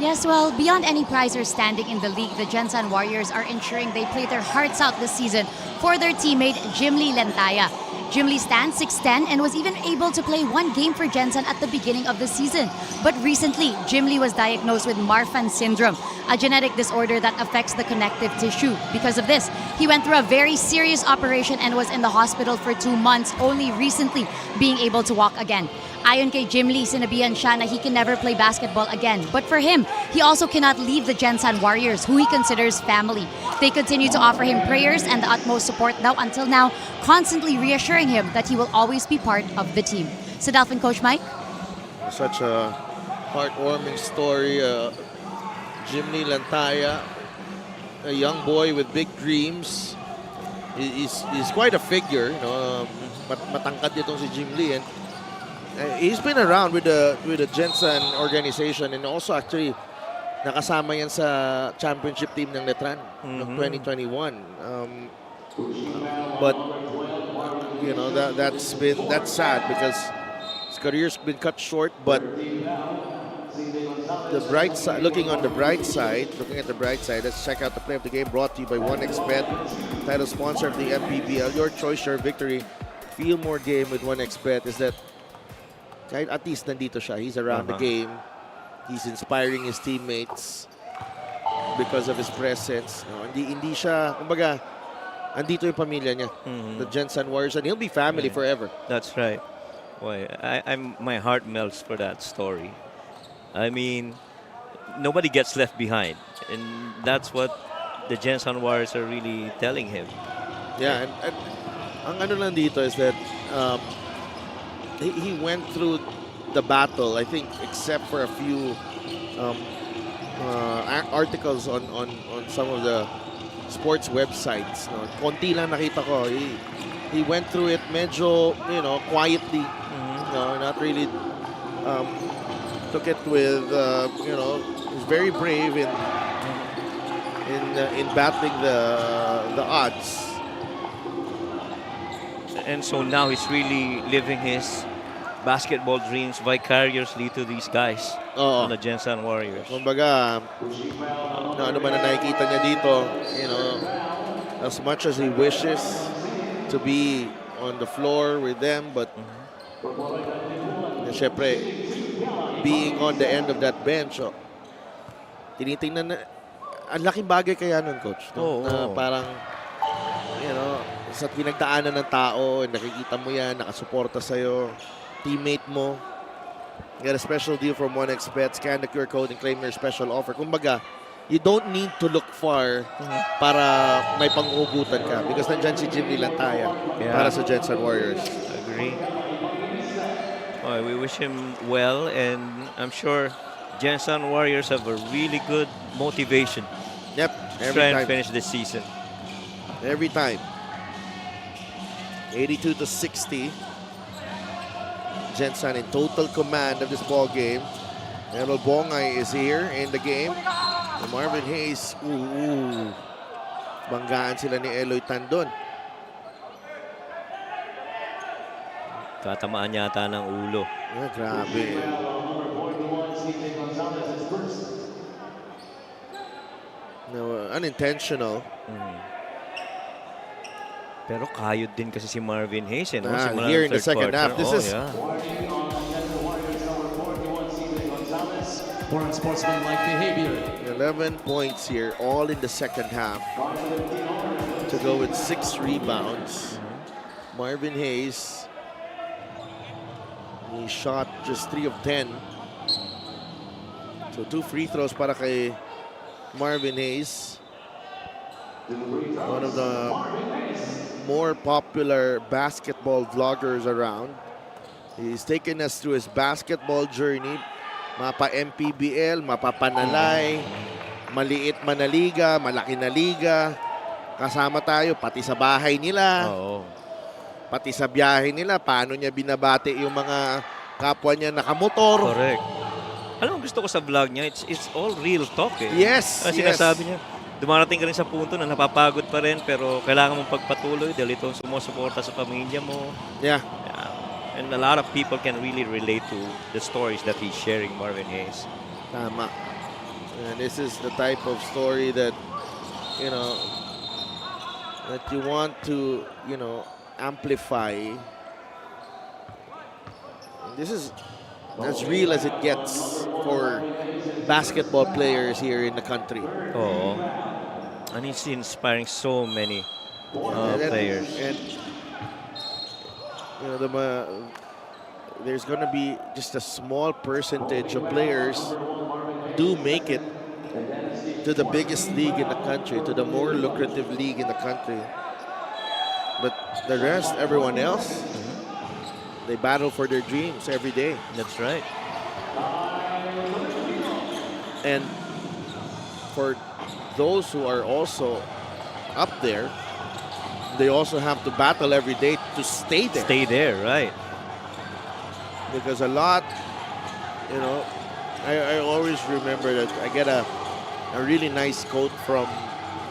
Yes, well, beyond any prize or standing in the league, the Gensan Warriors are ensuring they play their hearts out this season for their teammate Jim Lee Lentaya. Jim Lee stands 6'10" and was even able to play one game for Gensan at the beginning of the season. But recently, Jim Lee was diagnosed with Marfan syndrome, a genetic disorder that affects the connective tissue. Because of this, he went through a very serious operation and was in the hospital for 2 months, only recently being able to walk again. Ayon kay Jim Lee, sinabihan siya na he can never play basketball again. But for him, he also cannot leave the Gensan Warriors, who he considers family. They continue to offer him prayers and the utmost support daw until now, constantly reassuring him that he will always be part of the team. Sa Dolphin Coach Mike? Such a heartwarming story. Jim Lee Lentaya, a young boy with big dreams. He's quite a figure. You know, matangkad itong si Jim Lee. And he's been around with the Gensan organization and also actually nakasama yan sa championship team ng Letran noong 2021. But you know that's sad because his career's been cut short. But the bright side, looking at the bright side, let's check out the play of the game brought to you by 1xBet, title sponsor of the MPBL. Your choice, your victory. Feel more game with 1xBet is that kahit at least nandito siya, he's around the game. He's inspiring his teammates because of his presence. No, hindi siya, kumbaga, andito yung pamilya niya, the Gensan Warriors, and he'll be family forever. That's right. Boy, my heart melts for that story. I mean, nobody gets left behind, and that's what the Gensan Warriors are really telling him. Yeah, and ang ano lang dito is that he went through the battle, I think, except for a few articles on some of the sports websites. No? Konti lang nakita ko. He went through it medyo, quietly. No, not really took it with, he's very brave in battling the odds. And so now he's really living his basketball dreams vicariously to these guys on the Gensan Warriors. Kumbaga, ano man na nakikita niya dito, as much as he wishes to be on the floor with them, but syempre, being on the end of that bench, tinitingnan na, ang laking bagay kaya nun, Coach. No? Na parang, sa pinagdaanan ng tao, nakikita mo yan, nakasuporta sa'yo, teammate mo, get a special deal from 1xBet, scan the QR code and claim your special offer. Kumbaga, you don't need to look far para may pang-ugutan ka because nandyan si Jim Lee Lentaya para sa Gensan Warriors. Agree. Well, we wish him well, and I'm sure Gensan Warriors have a really good motivation Yep, to every try and time. finish this season. Every time. 82-60. Gensan in total command of this ball game. Errol Bongay is here in the game. And Marvin Hayes, banggaan sila ni Eloy Tandon. Tatamaan yata ng ulo. Grabe. No, unintentional. Pero kayod din kasi si Marvin Hayes. Here in the second half. This is For unsportsmanlike behavior. 11 points here, all in the second half. To go with 6 rebounds. Marvin Hayes, he shot just 3 of 10. So 2 free throws para kay Marvin Hayes. One of the more popular basketball vloggers around. He's taken us through his basketball journey. Mapa MPBL, mapa Panalay, maliit man na liga, malaki na liga. Kasama tayo, pati sa bahay nila. Pati sa biyahe nila, paano niya binabati yung mga kapwa niya nakamotor. Correct. Alam mo, gusto ko sa vlog niya, it's all real talk eh. Yes, Kasi sinasabi niya, dumarating ka rin sa punto na napapagod pa rin, pero kailangan mong pagpatuloy dahil ito ang sumusuporta sa pamilya mo. Yeah. And a lot of people can really relate to the stories that he's sharing, Marvin Hayes. Tama. And this is the type of story that, you know, that you want to, you know, amplify. This is as real as it gets for basketball players here in the country. Oo. And it's inspiring so many players. And you know, there's going to be just a small percentage of players do make it to the biggest league in the country, to the more lucrative league in the country. But the rest, everyone else, they battle for their dreams every day. That's right. And for those who are also up there, they also have to battle every day to stay there. Stay there, right? Because a lot, you know, I always remember that I get a really nice quote from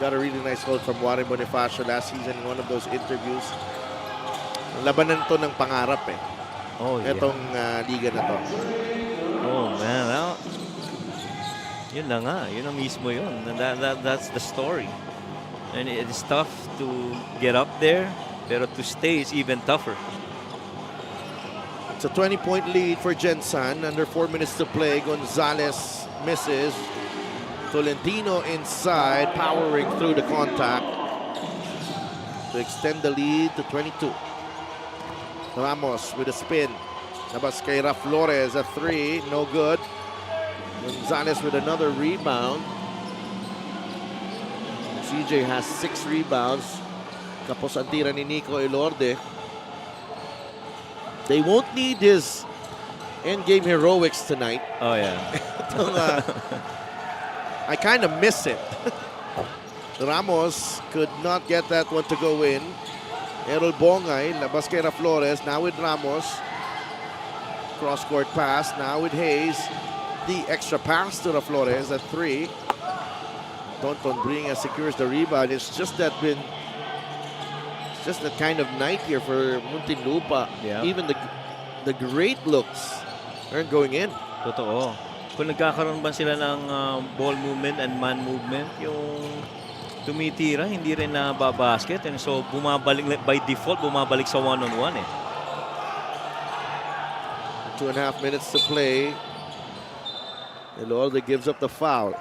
Warren Bonifacio last season in one of those interviews. Labanan to ng pangarap eh. Oh, yeah. Etong liga na to. Oh, man. Well, yun na nga. Yun ang mismo yun. That's the story. And it's tough to get up there, pero to stay is even tougher. It's a 20-point lead for Gensan. Under 4 minutes to play. Gonzalez misses. Tolentino inside, powering through the contact to extend the lead to 22. Ramos with a spin. Labas kay Flores, a three, no good. Gonzalez with another rebound. CJ has 6 rebounds. Kapos ang tira ni Nico Elorde. They won't need his endgame heroics tonight. Oh, yeah. I kind of miss it. Ramos could not get that one to go in. Errol Bongay, labas kay Flores, now with Ramos. Cross-court pass, now with Hayes. The extra pass to Flores at 3. Tonton Bringas secures the rebound. It's just that kind of night here for Muntinlupa. Yeah. Even the great looks aren't going in. Totoo. Kung nagkakaroon ba sila ng ball movement and man movement, yung tumitira, hindi rin nababasket. And so, bumabalik, by default, bumabalik sa one-on-one eh. 2.5 minutes to play. Elorde gives up the foul.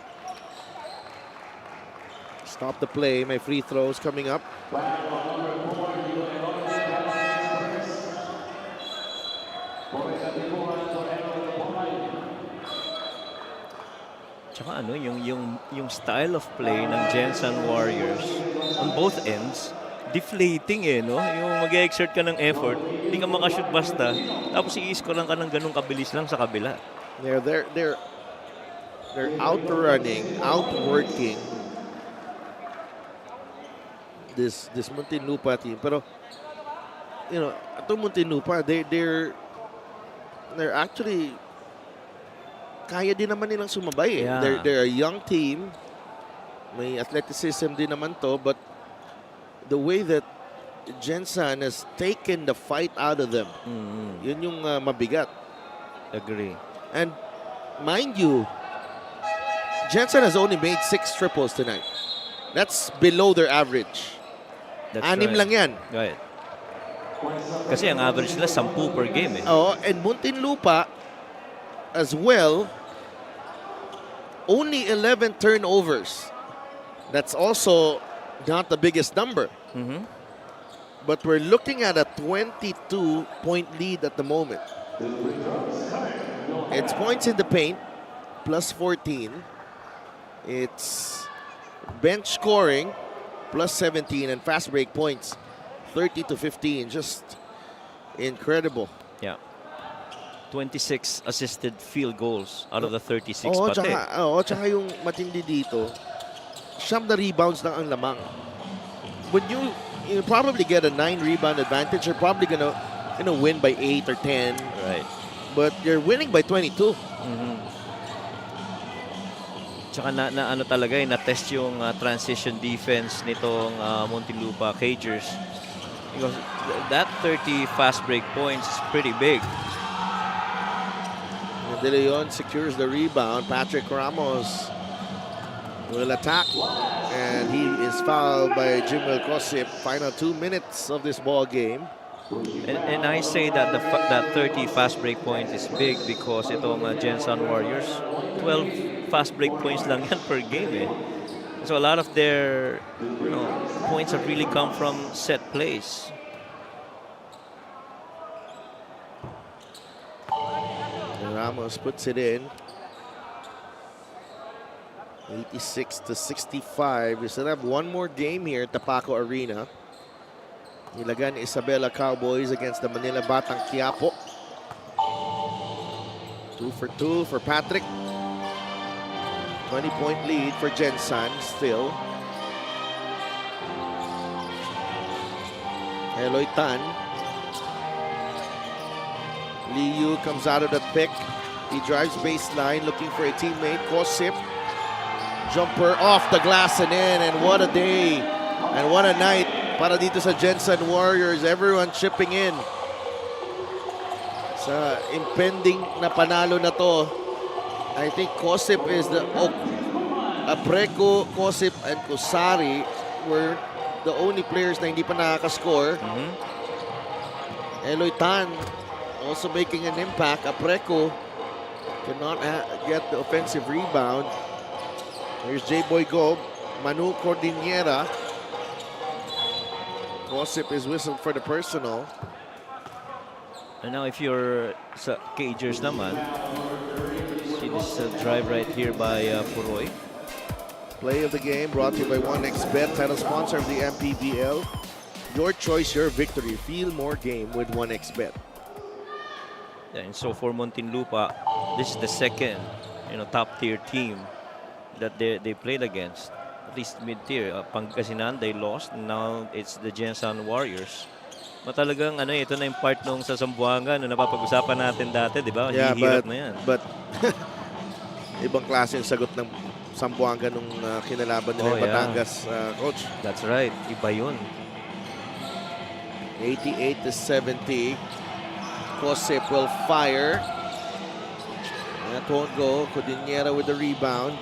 Stop the play. My free throws coming up. Tsaka ano, yung style of play ng Gensan Warriors on both ends, deflating eh, no? Yung mag-exert ka ng effort, hindi ka makashoot basta, tapos i-score lang ka ng ganun kabilis lang sa kabila. They're outrunning, outworking this Muntinlupa team. Pero you know, ito Muntinlupa, they're actually kaya din naman nilang sumabay eh. Yeah. They're a young team. May athleticism din naman to, but the way that Gensan has taken the fight out of them, yun yung mabigat. Agree. And mind you, Gensan has only made 6 triples tonight. That's below their average. That's 6 right. lang yan. Right. Kasi ang average nila 10 per game eh. Oh, and Muntinlupa as well, only 11 turnovers. That's also not the biggest number. But we're looking at a 22-point lead at the moment. It's points in the paint, plus 14. It's bench scoring, plus 17, and fast break points, 30-15. Just incredible. Yeah. 26 assisted field goals out of the 36 Oo, pati. tsaka yung matindi dito, 9 na rebounds lang ang lamang. When you probably get a 9 rebound advantage, you're probably gonna win by 8 or 10. Right. But you're winning by 22. Tsaka na ano talaga eh, na-test yung transition defense nitong Muntinlupa Cagers. Because that 30 fast break points is pretty big. De Leon secures the rebound. Patrick Ramos will attack, and he is fouled by Jimwell Kosip. Final 2 minutes of this ball game. And I say that that 30 fast break points is big because itong Gensan Warriors, 12 fast break points lang yan per game. So a lot of their points have really come from set plays. And Ramos puts it in. 86-65. We still have one more game here at the Paco Arena. Ilagan Isabela Cowboys against the Manila Batang Quiapo. 2 for 2 for Patrick. 20-point lead for Gensan still. Eloy Tan. Liu comes out of the pick. He drives baseline looking for a teammate. Kosip. Jumper off the glass and in. And what a day. And what a night para dito sa Gensan Warriors. Everyone chipping in. Sa impending na panalo na to, I think Kosip is the... Apreco, Kosip, and Kusari were the only players na hindi pa nakaka-score. Eloy Tan also making an impact. Apreco cannot get the offensive rebound. Here's J-Boy Gob. Manu Cordillera. Kosip is whistled for the personal. And now if you're sa Cagers naman, see this drive right here by Puroy. Play of the game brought to you by 1xBet, title sponsor of the MPBL. Your choice, your victory. Feel more game with 1xBet. Yeah, and so for Muntinlupa, this is the second top tier team that they played against. At least mid-tier. Pangasinan, they lost. Now it's the Gensan Warriors. Matalagang ito na yung part nung sa Zamboanga na napapag-usapan natin dati, di ba? Yeah, hihirap na yan. But ibang klase yung sagot ng Zamboanga nung kinalaban nila yung Batangas, coach. That's right. Iba yun. 88-70. Kosip will fire. That won't go. Cordillera with the rebound.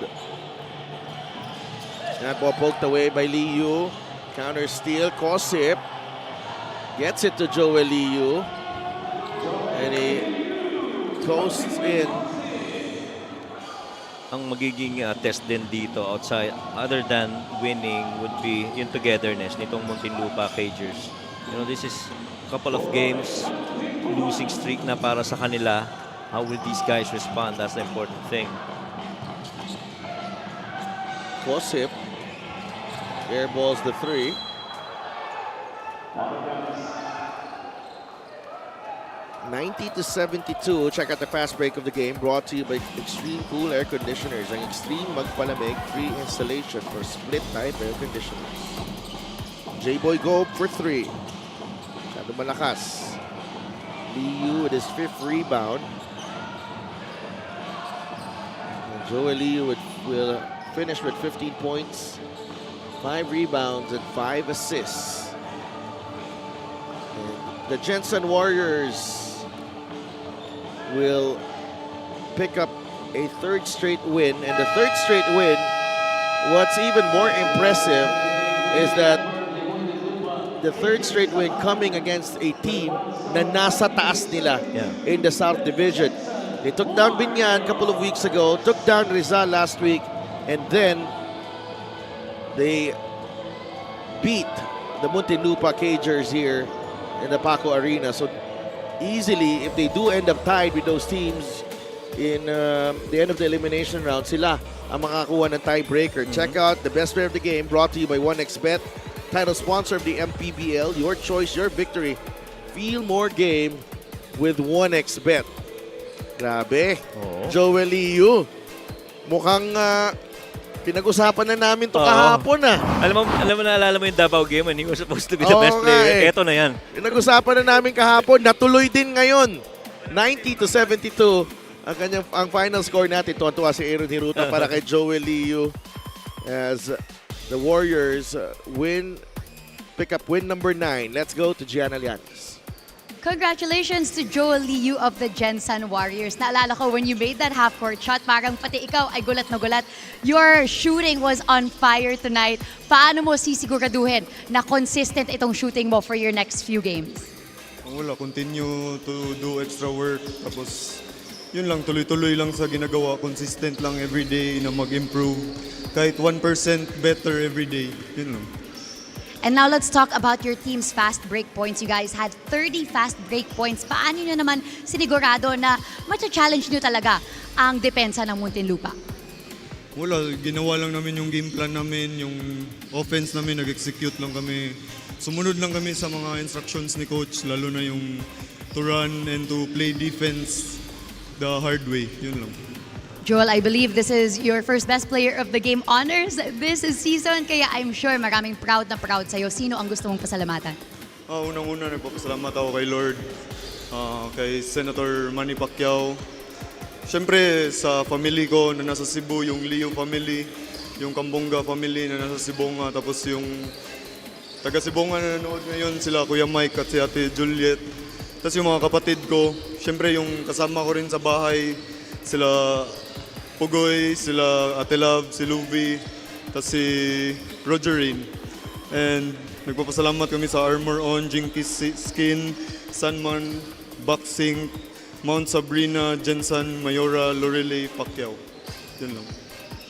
That ball poked away by Liu. Counter steal. Kosip gets it to Joel Liu. And he coasts in. Ang magiging test din dito outside, other than winning, would be yung togetherness nitong Muntinlupa Cagers. This is a couple of games, losing streak na para sa kanila. How will these guys respond? That's the important thing. Kosip airballs the 3. (90-72). Check out the fast break of the game brought to you by Extreme Cool Air Conditioners. Ang Extreme Magpalamig free installation for split type air conditioners. J-Boy Gob for 3. Masyado malakas. Liu with his 5th rebound. And Joel Liu will finish with 15 points, 5 rebounds, and 5 assists. And the Gensan Warriors will pick up a 3rd straight win. And the 3rd straight win, what's even more impressive is that the 3rd straight win coming against a team na nasa taas nila in the South Division. They took down Binyan a couple of weeks ago, took down Rizal last week, and then they beat the Muntinlupa Cagers here in the Paco Arena. So easily, if they do end up tied with those teams in the end of the elimination round, sila ang makakuha ng tiebreaker. Check out the best player of the game brought to you by 1xBet, title sponsor of the MPBL. Your choice, your victory. Feel more game with 1xBet. Grabe. Joel Liu. Mukhang pinag-usapan na namin to kahapon Alam mo, naalala mo yung Davao game when he was supposed to be the best player. Eto na yan. Pinag-usapan na namin kahapon. Natuloy din ngayon. 90-72 ang final score natin. Tuwan-tuwa si Aaron Hiruta para kay Joel Liu as the Warriors pick up win number 9. Let's go to Gian Alianes. Congratulations to Joel Liu of the Gensan Warriors. Naalala ko when you made that half-court shot, parang pati ikaw ay gulat na gulat. Your shooting was on fire tonight. Paano mo sisiguraduhin na consistent itong shooting mo for your next few games? Wala, continue to do extra work. Tapos, yun lang, tuloy-tuloy lang sa ginagawa. Consistent lang everyday na mag-improve. Kahit 1% better everyday. Yun lang. And now let's talk about your team's fast break points. You guys had 30 fast break points. Paano nyo naman sinigurado na matcha-challenge nyo talaga ang depensa ng Muntinlupa? Wala, ginawa lang namin yung game plan namin, yung offense namin, nag-execute lang kami. Sumunod lang kami sa mga instructions ni coach, lalo na yung to run and to play defense the hard way. Yun lang. Joel, I believe this is your first best player of the game honors this season. Kaya I'm sure maraming proud na proud sa'yo. Sino ang gusto mong pasalamatan? Unang-una, nagpapasalamat ako kay Lord, kay Senator Manny Pacquiao. Siyempre, sa family ko na nasa Cebu, yung Liu family, yung Kambonga family na nasa Sibonga, tapos yung taga Sibonga na nanonood ngayon, sila Kuya Mike at si Ate Juliet. Tapos yung mga kapatid ko, siyempre yung kasama ko rin sa bahay, sila Pugoy, sila Ate Love, si Luby, tapos si Rogerine. And nagpapasalamat kami sa Armor On, Jinky Skin, Sunman, Boxing, Mount Sabrina, Gensan, Mayora, Lorelei, Pacquiao. Yun lang.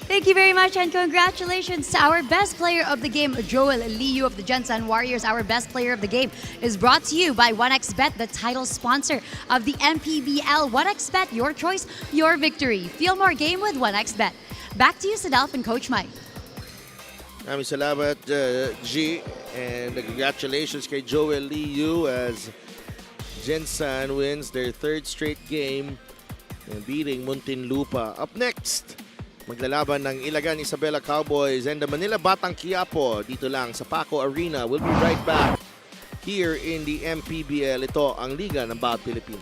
Thank you very much and congratulations to our best player of the game, Joel Liu of the Gensan Warriors. Our best player of the game is brought to you by 1xBet, the title sponsor of the MPBL. 1xBet, your choice, your victory. Feel more game with 1xBet. Back to you, Sadalf and Coach Mike. Maraming salamat, G. And congratulations kay Joel Liu as Gensan wins their third straight game and beating Muntinlupa. Up next, maglalaban ng Ilagan Isabela Cowboys and the Manila Batang Quiapo dito lang sa Paco Arena. We'll be right back here in the MPBL. Ito ang Liga ng Bawat Pilipino.